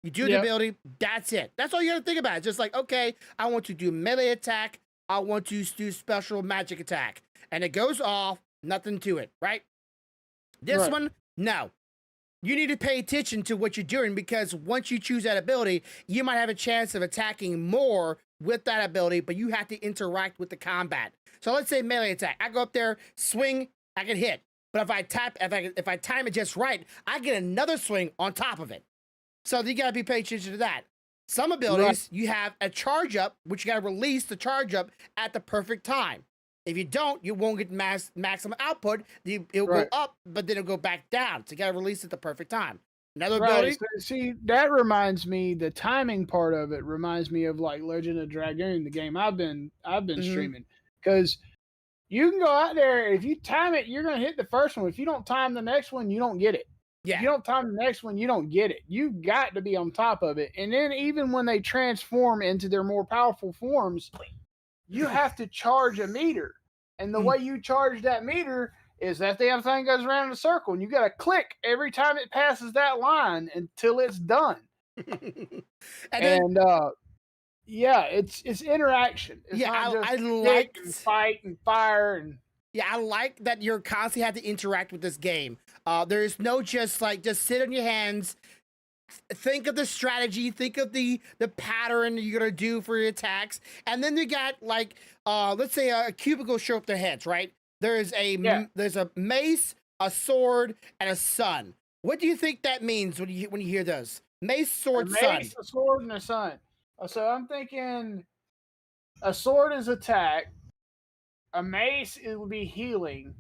You do the ability, that's it. That's all you gotta think about. It's just like, okay, I want to do melee attack, I want to do special magic attack. And it goes off, nothing to it, right? This one, no. You need to pay attention to what you're doing, because once you choose that ability, you might have a chance of attacking more with that ability, but you have to interact with the combat. So let's say melee attack. I go up there, swing, I can hit. But if I time it just right, I get another swing on top of it. So you gotta be paying attention to that. Some abilities, you have a charge up, which you gotta release the charge up at the perfect time. If you don't, you won't get maximum output. It'll go up, but then it'll go back down. So you gotta release it at the perfect time. Another ability. So, see, that reminds me. The timing part of it reminds me of like Legend of Dragoon, the game I've been streaming, because you can go out there. If you time it, you're gonna hit the first one. If you don't time the next one, you don't get it. Yeah. If you don't time the next one, you don't get it. You got to be on top of it. And then even when they transform into their more powerful forms, you have to charge a meter. And the way you charge that meter is that damn thing goes around in a circle, and you got to click every time it passes that line until it's done. It's interaction. It's not just I like fight and fire and. Yeah, I like that you're constantly have to interact with this game. There's no just sit on your hands, think of the strategy, think of the pattern you're gonna do for your attacks, and then you got let's say a cubicle show up their heads, right? There's a mace, a sword, and a sun. What do you think that means when you hear those? Mace, sword, sun. A sword, and a sun. So I'm thinking a sword is attack. A mace, it would be healing.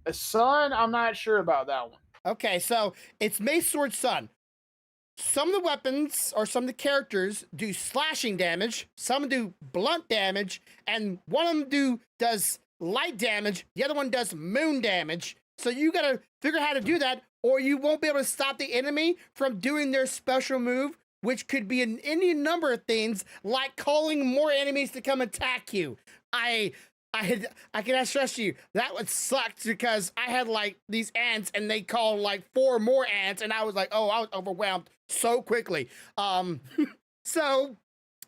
A sun, I'm not sure about that one. Okay, so it's mace, sword, sun. Some of the weapons or some of the characters do slashing damage, some do blunt damage, and one of them does light damage, the other one does moon damage. So you gotta figure out how to do that, or you won't be able to stop the enemy from doing their special move, which could be any number of things, like calling more enemies to come attack you. I can stress you, that would suck, because I had these ants and they called 4 more ants, and I was I was overwhelmed so quickly. So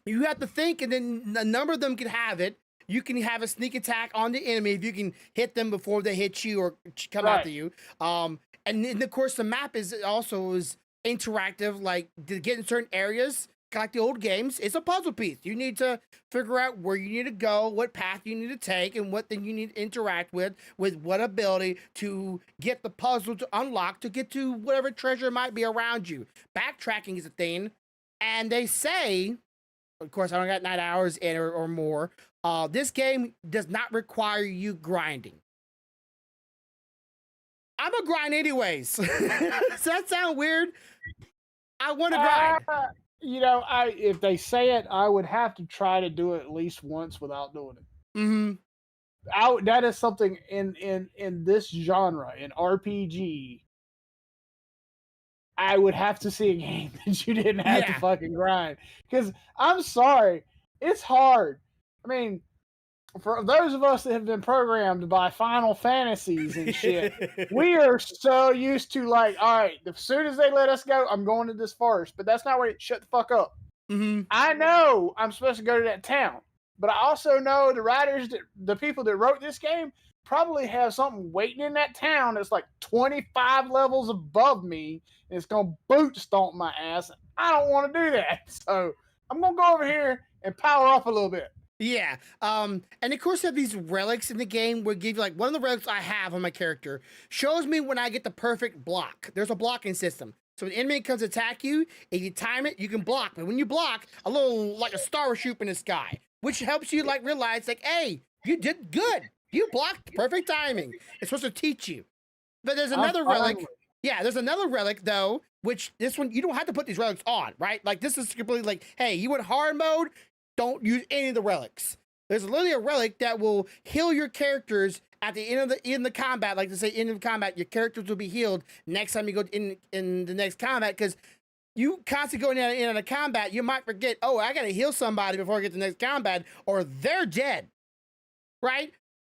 You have to think, and then a number of them can have it. You can have a sneak attack on the enemy if you can hit them before they hit you or come after you. And then of course the map is interactive. Like to get in certain areas, like the old games, it's a puzzle piece. You need to figure out where you need to go, what path you need to take, and what thing you need to interact with what ability to get the puzzle to unlock to get to whatever treasure might be around you. Backtracking is a thing, and they say, of course, I only got 9 hours in or more. This game does not require you grinding. I'm a grind anyways. Does that sound weird? I want to grind. If they say it, I would have to try to do it at least once without doing it. Mm-hmm. That is something in this genre, in RPG. I would have to see a game that you didn't have to fucking grind. Because I'm sorry, it's hard. I mean, for those of us that have been programmed by Final Fantasies and shit, we are so used to like, all right, as soon as they let us go, I'm going to this first. But that's not where it shut the fuck up. Mm-hmm. I know I'm supposed to go to that town, but I also know the people that wrote this game probably have something waiting in that town that's like 25 levels above me, and it's gonna boot stomp my ass. I don't want to do that, so I'm gonna go over here and power up a little bit. Yeah. And of course, you have these relics in the game where give you like one of the relics I have on my character shows me when I get the perfect block. There's a blocking system. So when an enemy comes to attack you, if you time it, you can block. But when you block, a little like a star will shoot in the sky, which helps you like realize like, hey, you did good. You blocked perfect timing. It's supposed to teach you. But there's another relic. Yeah, there's another relic though, which this one you don't have to put these relics on, right? Like this is completely like, hey, you went hard mode, don't use any of the relics. There's literally a relic that will heal your characters at the end of the combat. Like to say, end of combat, your characters will be healed next time you go in the next combat. Because you constantly going in on a combat, you might forget, oh, I gotta heal somebody before I get to the next combat, or they're dead, right?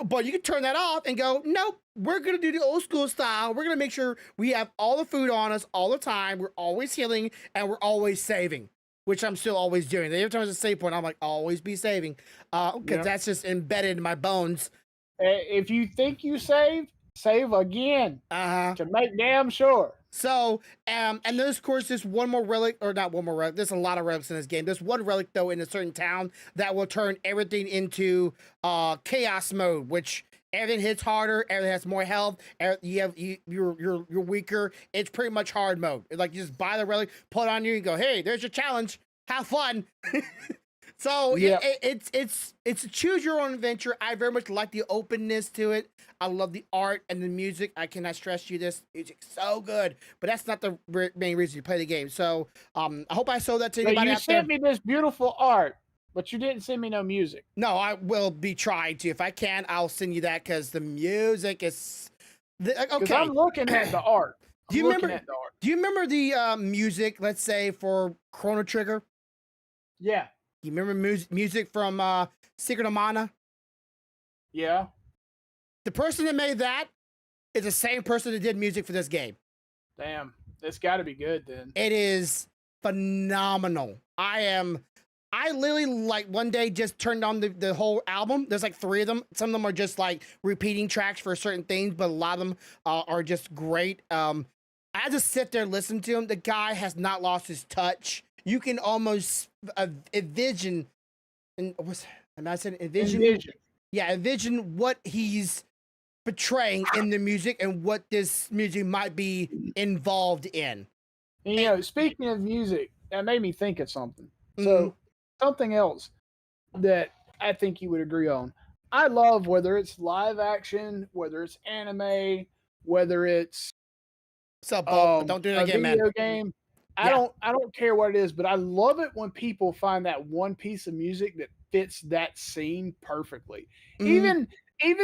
But you can turn that off and go, nope, we're gonna do the old school style. We're gonna make sure we have all the food on us all the time. We're always healing and we're always saving, which I'm still always doing. Every time there's a save point, I'm like, always be saving, because that's just embedded in my bones. If you think you saved, save again to make damn sure. So, and there's of course there's one more relic, or not one more relic. There's a lot of relics in this game. There's one relic though in a certain town that will turn everything into chaos mode, which everything hits harder, everything has more health. You're weaker. It's pretty much hard mode. It's like you just buy the relic, pull it on you, and go, hey, there's your challenge. Have fun. So it's a choose your own adventure. I very much like the openness to it. I love the art and the music. I cannot stress you this. Music's so good, but that's not the main reason you play the game. So I hope I sold that to anybody out there. You sent me this beautiful art, but you didn't send me no music. No, I will be trying to. If I can, I'll send you that because the music is okay. I'm looking at the art. Do you remember the music? Let's say for Chrono Trigger. Yeah. You remember music from Secret of Mana? Yeah. The person that made that is the same person that did music for this game. Damn, it's got to be good then. It is phenomenal. I literally like one day just turned on the whole album. There's like 3 of them. Some of them are just like repeating tracks for certain things, but a lot of them are just great. I just sit there and listen to him. The guy has not lost his touch. You can almost envision, envision what he's portraying in the music and what this music might be involved in. And, speaking of music, that made me think of something. So something else that I think you would agree on. I love whether it's live action, whether it's anime, whether it's don't do it again, man. Video game. I don't care what it is, but I love it when people find that one piece of music that fits that scene perfectly. Even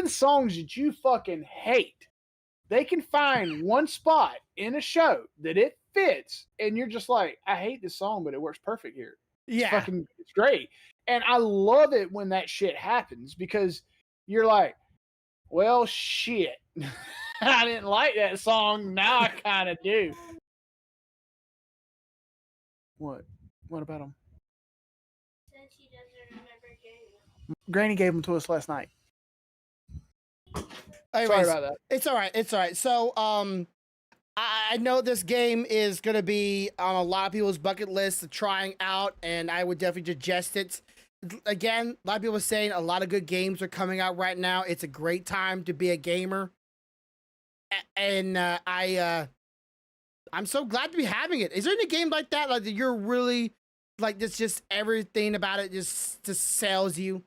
songs that you fucking hate, they can find one spot in a show that it fits, and you're just like, I hate this song, but it works perfect here. Yeah, it's great. And I love it when that shit happens because you're like, well, shit. I didn't like that song. Now I kind of do. What? What about him? Granny gave them to us last night. Anyways, Sorry about that. It's all right. It's all right. So, I know this game is going to be on a lot of people's bucket list of trying out, and I would definitely suggest it. Again, a lot of people are saying a lot of good games are coming out right now. It's a great time to be a gamer, and I'm so glad to be having it. Is there any game like that, like that you're really like this? Just everything about it just sells you.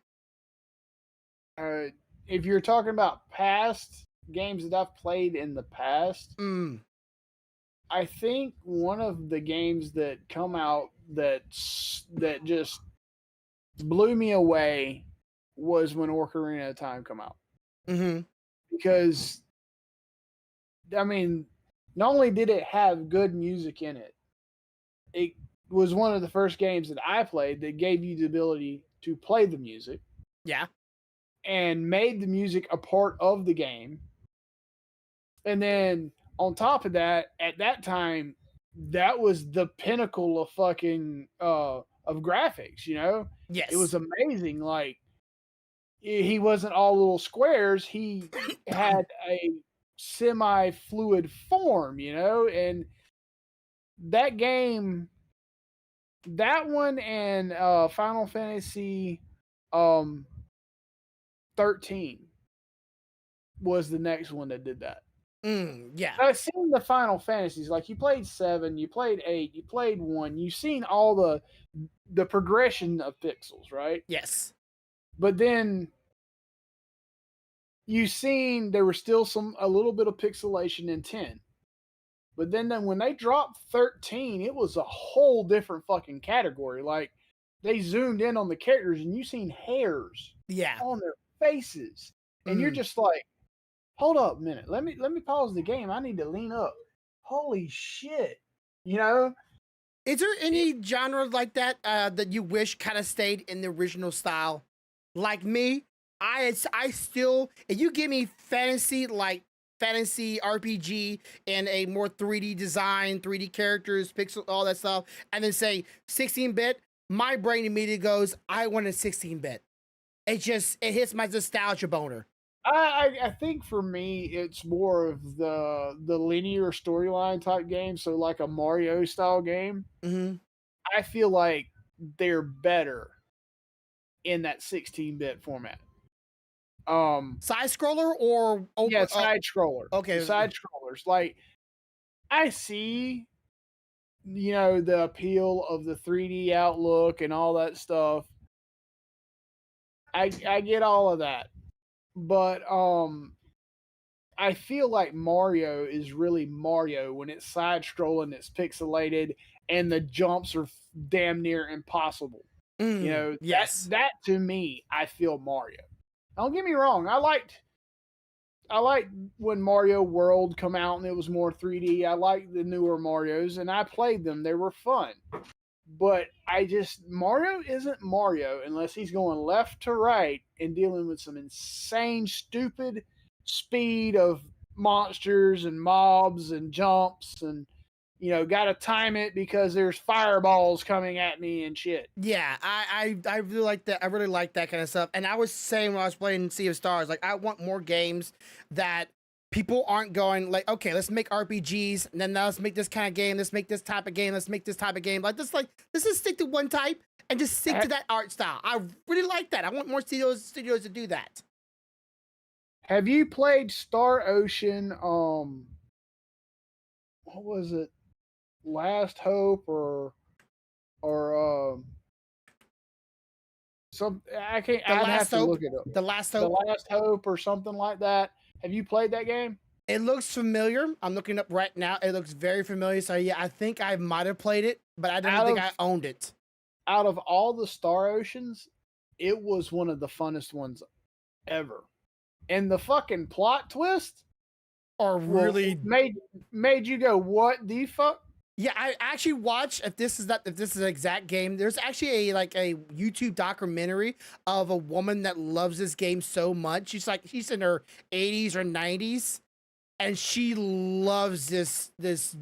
If you're talking about past games that I've played in the past, I think one of the games that come out that just blew me away was when Ocarina of Time come out. Because, I mean, not only did it have good music in it, it was one of the first games that I played that gave you the ability to play the music. Yeah. And made the music a part of the game. And then on top of that, at that time, that was the pinnacle of fucking of graphics, you know? Yes. It was amazing. Like, he wasn't all little squares. He had a semi-fluid form, you know? And that game, that one and Final Fantasy 13 was the next one that did that. Yeah. I've seen the Final Fantasies. Like, you played 7, you played 8, you played 1. You've seen all the progression of pixels, right? Yes. But then you've seen there was still a little bit of pixelation in 10. But then when they dropped 13, it was a whole different fucking category. Like, they zoomed in on the characters and you seen hairs on their faces. And you're just like, hold up a minute. Let me pause the game. I need to lean up. Holy shit. You know? Is there any genre like that that you wish kind of stayed in the original style? Like me, I still, if you give me fantasy RPG and a more 3D design, 3D characters, pixel, all that stuff, and then say 16-bit, my brain immediately goes, I want a 16-bit. It hits my nostalgia boner. I think for me, it's more of the linear storyline type game. So like a Mario style game, I feel like they're better in that 16-bit format. Side scroller or yeah, side scroller. Okay, side scrollers. Like, I see, you know, the appeal of the 3D outlook and all that stuff. I get all of that. But I feel like Mario is really Mario when it's side scrolling, it's pixelated, and the jumps are damn near impossible. You know, yes, that to me, I feel Mario. Don't get me wrong, I liked when Mario World come out and it was more 3D. I liked the newer Marios and I played them; they were fun. But Mario isn't Mario unless he's going left to right and dealing with some insane, stupid speed of monsters and mobs and jumps and, you know, got to time it because there's fireballs coming at me and shit. Yeah, I really like that. I really like that kind of stuff. And I was saying when I was playing Sea of Stars, like, I want more games that people aren't going like, okay, let's make RPGs, and then now let's make this kind of game, let's make this type of game, let's make this type of game. Like, let's just stick to one type and just stick to that art style. I really like that. I want more studios to do that. Have you played Star Ocean? What was it? Last Hope or some I can't. I'd have to look it up. The Last Hope. The Last Hope or something like that. Have you played that game? It looks familiar. I'm looking up right now. It looks very familiar. So yeah, I think I might have played it, but I don't think I owned it. Out of all the Star Oceans, it was one of the funnest ones ever. And the fucking plot twist are really made you go, what the fuck? Yeah, I actually watched, if this is an exact game, there's actually a YouTube documentary of a woman that loves this game so much. She's in her 80s or 90s, and she loves this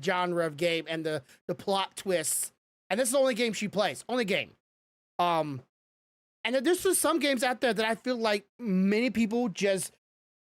genre of game and the plot twists. And this is the only game she plays. Only game. And there's just some games out there that I feel like many people just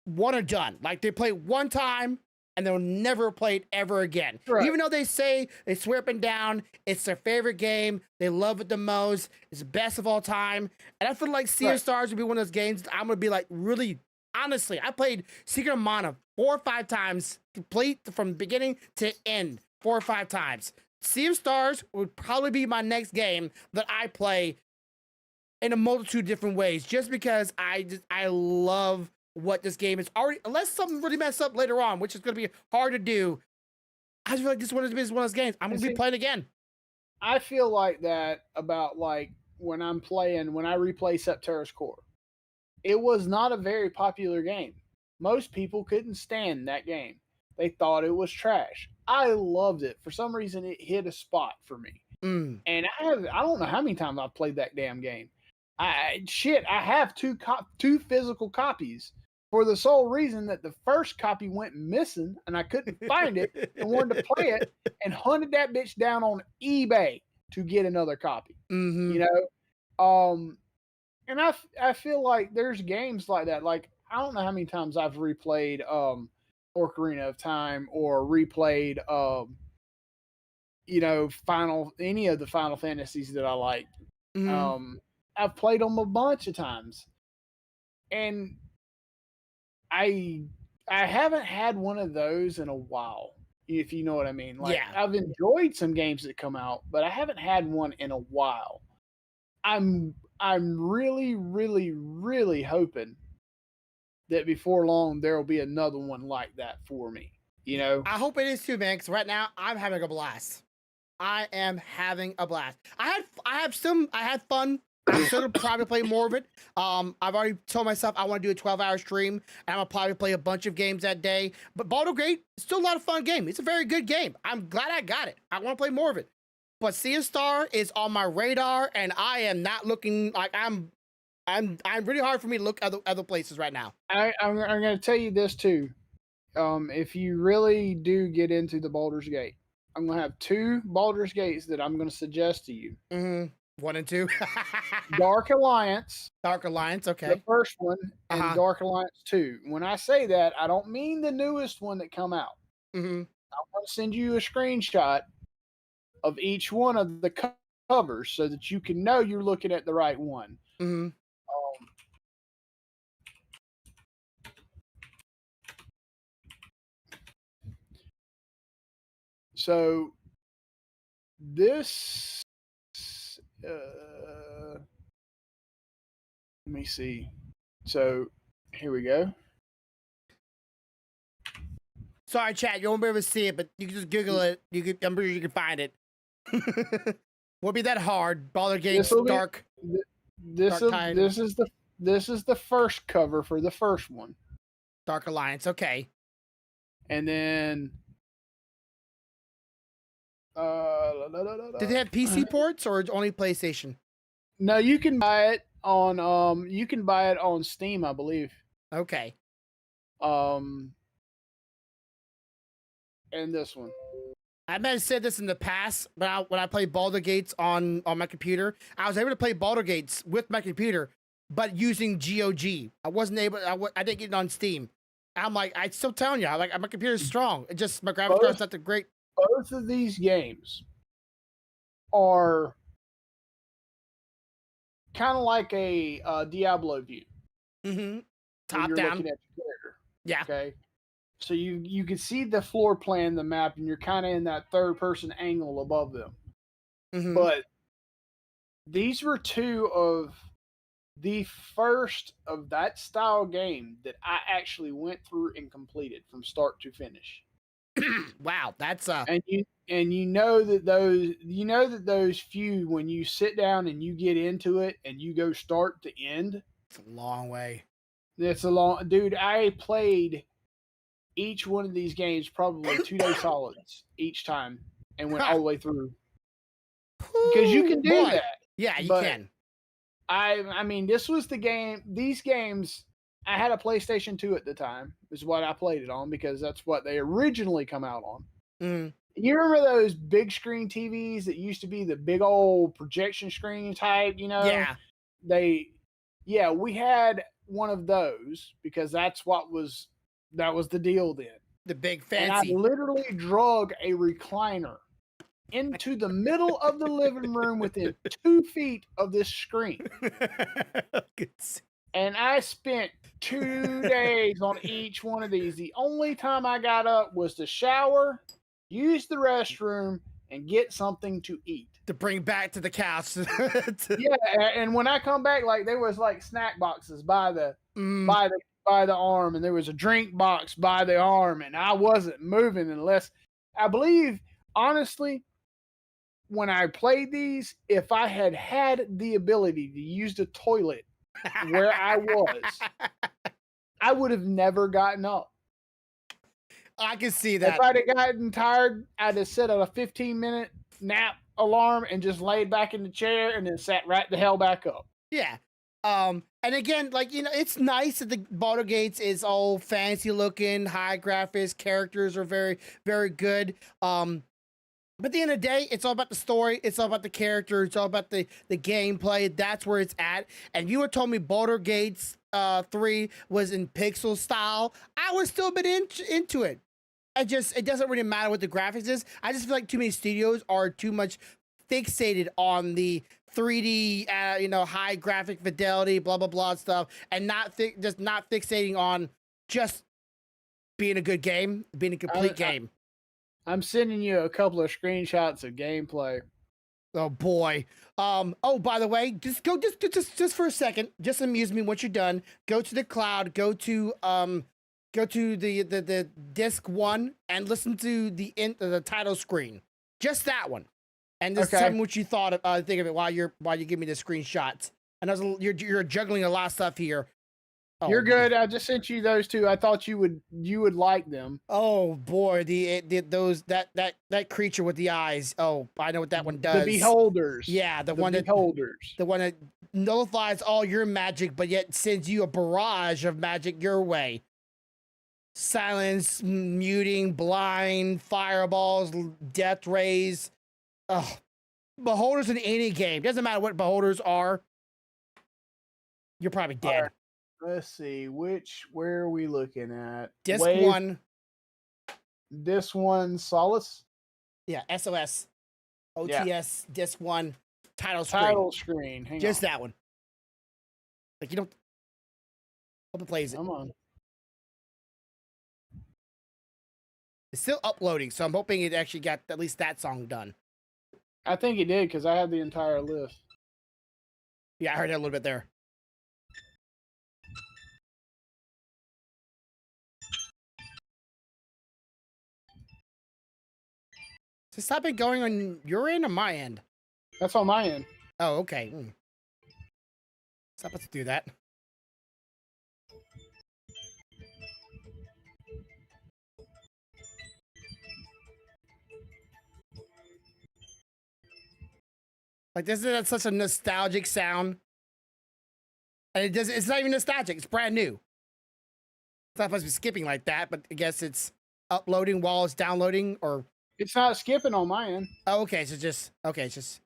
one and done. Like they play one time and they'll never play it ever again. Right. Even though they say they swear up and down, it's their favorite game, they love it the most, it's the best of all time. And I feel like Sea of Stars would be one of those games that I'm gonna be like, really, honestly, I played Secret of Mana 4 or 5 times, complete from beginning to end 4 or 5 times. Sea of Stars would probably be my next game that I play in a multitude of different ways, just because I love what this game is already. Unless something really messed up later on, which is going to be hard to do. I just feel like this one is one of those games I'm going to be playing again. I feel like that about like when I replay Septerra's Core. It was not a very popular game. Most people couldn't stand that game. They thought it was trash. I loved it. For some reason, it hit a spot for me. Mm. And I don't know how many times I've played that damn game. I have two physical copies for the sole reason that the first copy went missing and I couldn't find it and wanted to play it and hunted that bitch down on eBay to get another copy. Mm-hmm. You know, and I feel like there's games like that. Like I don't know how many times I've replayed Ocarina of Time or replayed you know, any of the Final Fantasies that I like. Mm-hmm. I've played them a bunch of times, and I haven't had one of those in a while, if you know what I mean. Like Yeah. I've enjoyed some games that come out, but I haven't had one in a while. I'm really, really, really hoping that before long there will be another one like that for me. You know, I hope it is too, man. Because right now I'm having a blast. I am having a blast. I had fun. I'm still gonna probably play more of it. I've already told myself I want to do a 12-hour stream, and I'm gonna probably play a bunch of games that day. But Baldur's Gate is still a lot of fun game. It's a very good game. I'm glad I got it. I want to play more of it. But Sea of Star is on my radar, and I am not looking like I'm really hard for me to look other places right now. I'm going to tell you this too. If you really do get into the Baldur's Gate, I'm going to have 2 Baldur's Gates that I'm going to suggest to you. Mm-hmm. 1 and 2. Dark Alliance. Dark Alliance, okay. The first one, and Dark Alliance 2. When I say that, I don't mean the newest one that come out. Mm-hmm. I want to send you a screenshot of each one of the covers so that you can know you're looking at the right one. Mm-hmm. So this, let me see. So here we go. Sorry, chat, you won't be able to see it, but you can just Google it. I'm sure you can find it. Won't be that hard. Baldur's Gate Dark. This is the first cover for the first one. Dark Alliance, okay. And then did they have PC ports or only PlayStation? No, you can buy it on Steam, I believe. Okay. And this one. I might have said this in the past, but when I played Baldur's Gates on my computer, I was able to play Baldur's Gates with my computer, but using GOG. I wasn't able. I didn't get it on Steam. I'm like, I'm still telling you, my computer's strong. It just my graphics card's not the great. Both of these games are kind of like a Diablo view. Mm-hmm. Top down. Looking at your character. Yeah. Okay. So you can see the floor plan, the map, and you're kind of in that third person angle above them. Mm-hmm. But these were 2 of the first of that style game that I actually went through and completed from start to finish. Wow, that's and you know that those few, when you sit down and you get into it and you go start to end, it's a long way. It's a long, dude. I played each one of these games probably 2 day solids each time and went all the way through. Because you can do that. Yeah, you can. I mean, this was the game. These games, I had a PlayStation 2 at the time, is what I played it on, because that's what they originally come out on. Mm. You remember those big screen TVs that used to be the big old projection screen type, you know? Yeah. we had one of those because that was the deal then. The big And I fancy. literally drug a recliner into the middle of the living room within 2 feet of this screen. And I spent 2 days on each one of these. The only time I got up was to shower, use the restroom, and get something to eat. To bring back to the couch. Yeah, and when I come back, like there was like snack boxes by the arm, and there was a drink box by the arm, and I wasn't moving unless I believe, honestly, when I played these, if I had had the ability to use the toilet where I was, I would have never gotten up. I can see that. If I'd have gotten tired, I'd have set a 15-minute nap alarm and just laid back in the chair and then sat right the hell back up. Yeah. And again, like, you know, it's nice that the Baldur's Gates is all fancy looking, high graphics, characters are very, very good. But at the end of the day, it's all about the story. It's all about the character. It's all about the gameplay. That's where it's at. And you had told me Baldur's Gates 3 was in pixel style. I would still been into it. It doesn't really matter what the graphics is. I just feel like too many studios are too much fixated on the 3D, high graphic fidelity, blah blah blah stuff, and not fixating on just being a good game, being a complete game. I'm sending you a couple of screenshots of gameplay. Oh boy. Oh, by the way, just for a second, just amuse me once you're done. Go to the cloud, go to the disc 1 and listen to the title screen. Just that one. And just tell me what you thought think of it while you give me the screenshots. And you're juggling a lot of stuff here. Oh, you're good. I just sent you those two. I thought you would like them. Oh boy, that creature with the eyes. Oh, I know what that one does. The beholders. Yeah, the one that nullifies all your magic, but yet sends you a barrage of magic your way. Silence, muting, blind, fireballs, death rays. Oh, beholders in any game. Doesn't matter what beholders are. You're probably dead. Right. Let's see. Where are we looking at? Disc 1. This one, Solace? Yeah, SOS. OTS, yeah. Disc 1. Title screen. Hang just on. That one. Like, you don't... Hope it plays it. Come on. It's still uploading, so I'm hoping it actually got at least that song done. I think it did, because I had the entire list. Yeah, I heard that a little bit there. So stop it going on your end or my end? That's on my end. Oh, okay. Stop us to do that. Like, this is such a nostalgic sound. And it's not even nostalgic. It's brand new. It's not supposed to be skipping like that, but I guess it's uploading while it's downloading, or... It's not skipping on my end. Oh, okay. So it's just...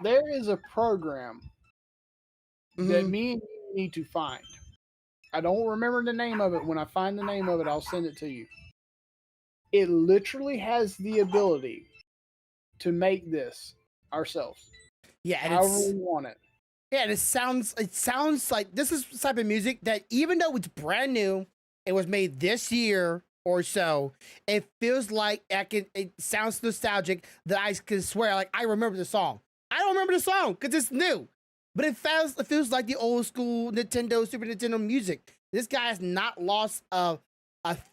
There is a program that me and you need to find. I don't remember the name of it. When I find the name of it, I'll send it to you. It literally has the ability to make this ourselves. Yeah, and however we want it. Yeah, and it sounds like this is the type of music that, even though it's brand new, it was made this year or so, it feels like it sounds nostalgic that I can swear, like, I remember the song. I don't remember the song because it's new. But it feels like the old school Nintendo, Super Nintendo music. This guy has not lost a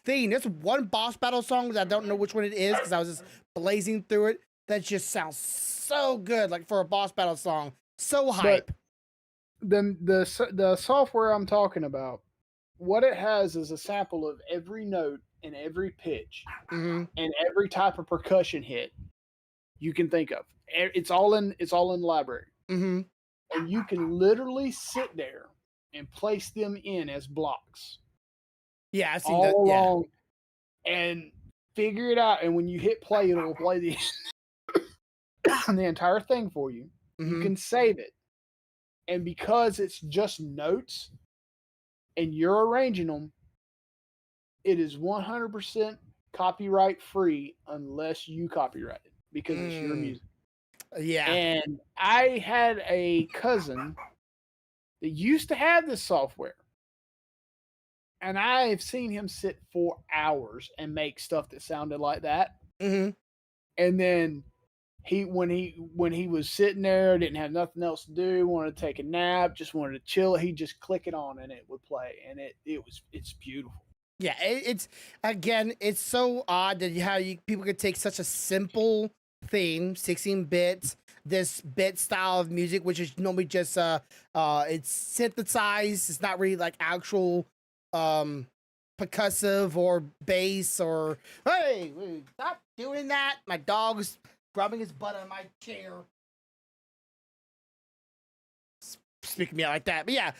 thing. There's one boss battle song that I don't know which one it is because I was just blazing through it. That just sounds so good, like for a boss battle song. So hype. But the software I'm talking about, what it has is a sample of every note and every pitch and every type of percussion hit you can think of. It's all in the library. Mm-hmm. And you can literally sit there and place them in as blocks. Yeah, I've seen all that. Yeah. along and figure it out. And when you hit play, it'll play the entire thing for you. You Hmm. can save it. And because it's just notes and you're arranging them, it is 100% copyright free unless you copyright it because it's your Mm, music. yeah. And I had a cousin that used to have this software, and I've seen him sit for hours and make stuff that sounded like that. Hmm. And then when he was sitting there, didn't have nothing else to do, wanted to take a nap, just wanted to chill, he'd just click it on and it would play, and it's beautiful. Yeah, it's again, it's so odd that people could take such a simple theme, 16 bits, this bit style of music, which is normally just it's synthesized. It's not really like actual um percussive or bass or hey, stop doing that. My dog's rubbing his butt on my chair. Speaking me out like that. But yeah,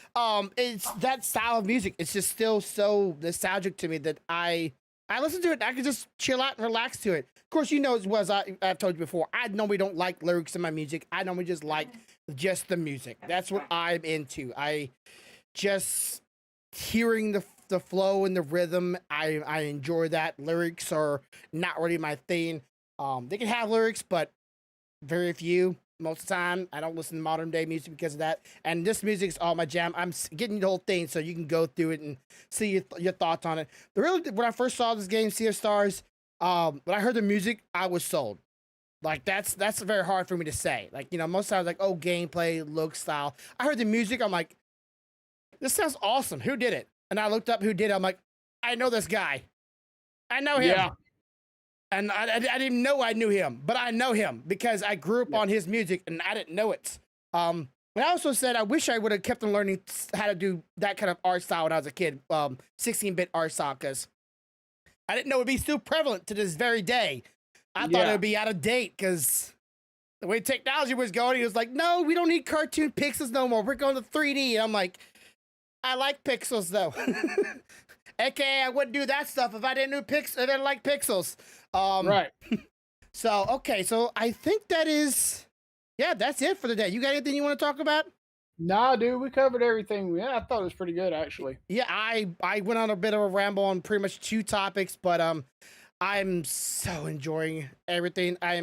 it's that style of music. It's just still so nostalgic to me that I listen to it. I can just chill out and relax to it. Of course, you know as well as I've told you before. I normally don't like lyrics in my music. I normally just like just the music. That's what I'm into. I just hearing the flow and the rhythm. I enjoy that. Lyrics are not really my thing. They can have lyrics, but very few. Most of the time, I don't listen to modern day music because of that. And this music's all my jam. I'm getting the whole thing so you can go through it and see your thoughts on it. But really, when I first saw this game, Sea of Stars, when I heard the music, I was sold. Like that's very hard for me to say. Like most times, like oh, gameplay, look, style. I heard the music, I'm like, this sounds awesome. Who did it? And I looked up who did it. I'm like, I know this guy. I know him. Yeah. And I didn't know I knew him, but I know him because I grew up Yeah. on his music and I didn't know it. And I also said I wish I would have kept on learning how to do that kind of art style when I was a kid, 16-bit art style, because I didn't know it would be still prevalent to this very day. I thought it would be out of date because the way technology was going, he was like, no, we don't need cartoon pixels no more. We're going to 3D. And I'm like, I like pixels though. AKA, I wouldn't do that stuff if I didn't if I didn't like pixels. Right. So okay, so I think that's it for the day. You got anything you want to talk about? Nah, dude, we covered everything. Yeah, I thought it was pretty good actually. Yeah, I went on a bit of a ramble on pretty much two topics, but I'm so enjoying everything. I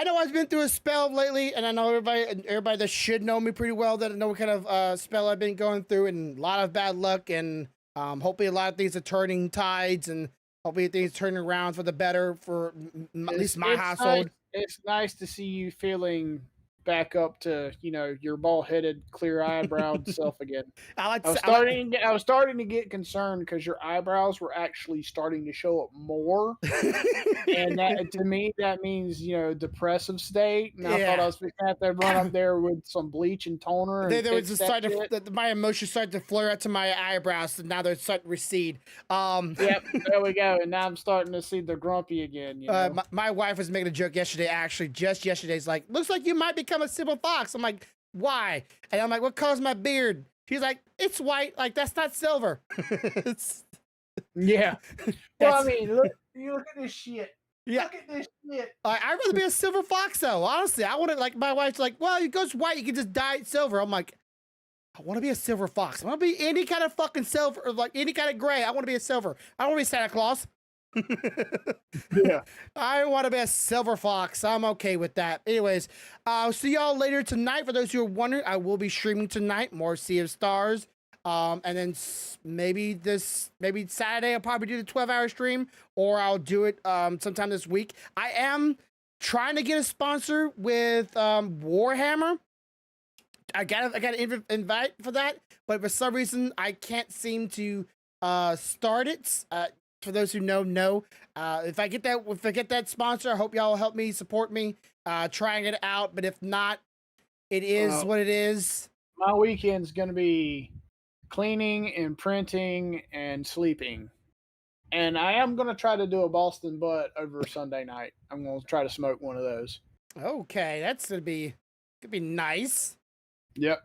know I've been through a spell lately, and I know everybody that should know me pretty well that know what kind of spell I've been going through, and a lot of bad luck, and hopefully a lot of things are turning tides, and hopefully things turning around for the better for at least my household. Nice. It's nice to see you feeling back up to your bald-headed, clear eyebrowed self again. I like I was to, I like, starting to get concerned because your eyebrows were actually starting to show up more, and that to me that means depressive state. And I thought I yeah. was going to have to run up there with some bleach and toner and They were fix just that starting shit. my emotions started to flare out to my eyebrows, and now they're starting to recede. Yep, there we go. And now I'm starting to see the grumpy again. My wife was making a joke yesterday, actually, just yesterday. It's like, looks like you might become a silver fox. I'm like, why? And I'm like, what color's my beard? She's like, it's white. Like, that's not silver. it's, Yeah. Well, I mean, you look at this shit. Yeah. Look at this shit. I'd rather be a silver fox, though. Honestly, I want to, like, my wife's like, well, it goes white. You can just dye it silver. I'm like, I want to be a silver fox. I want to be any kind of fucking silver, or like any kind of gray. I want to be a silver. I don't want to be Santa Claus. Yeah. I want to be a silver fox. I'm okay with that. Anyways, I'll see y'all later tonight. For those who are wondering, I will be streaming tonight more Sea of Stars. And then maybe Saturday I'll probably do the 12-hour stream, or I'll do it sometime this week. I am trying to get a sponsor with Warhammer. I got an invite for that, but for some reason I can't seem to start it. For those who know, if I get that sponsor, I hope y'all will help me, support me, trying it out. But if not, it is what it is. My weekend's gonna be cleaning and printing and sleeping, and I am gonna try to do a Boston butt over Sunday night. I'm gonna try to smoke one of those. Okay, that's could be nice. Yep.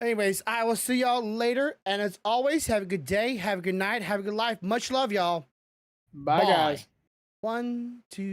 Anyways, I will see y'all later. And as always, have a good day, have a good night, have a good life. Much love, y'all. Bye, guys. 1, 2.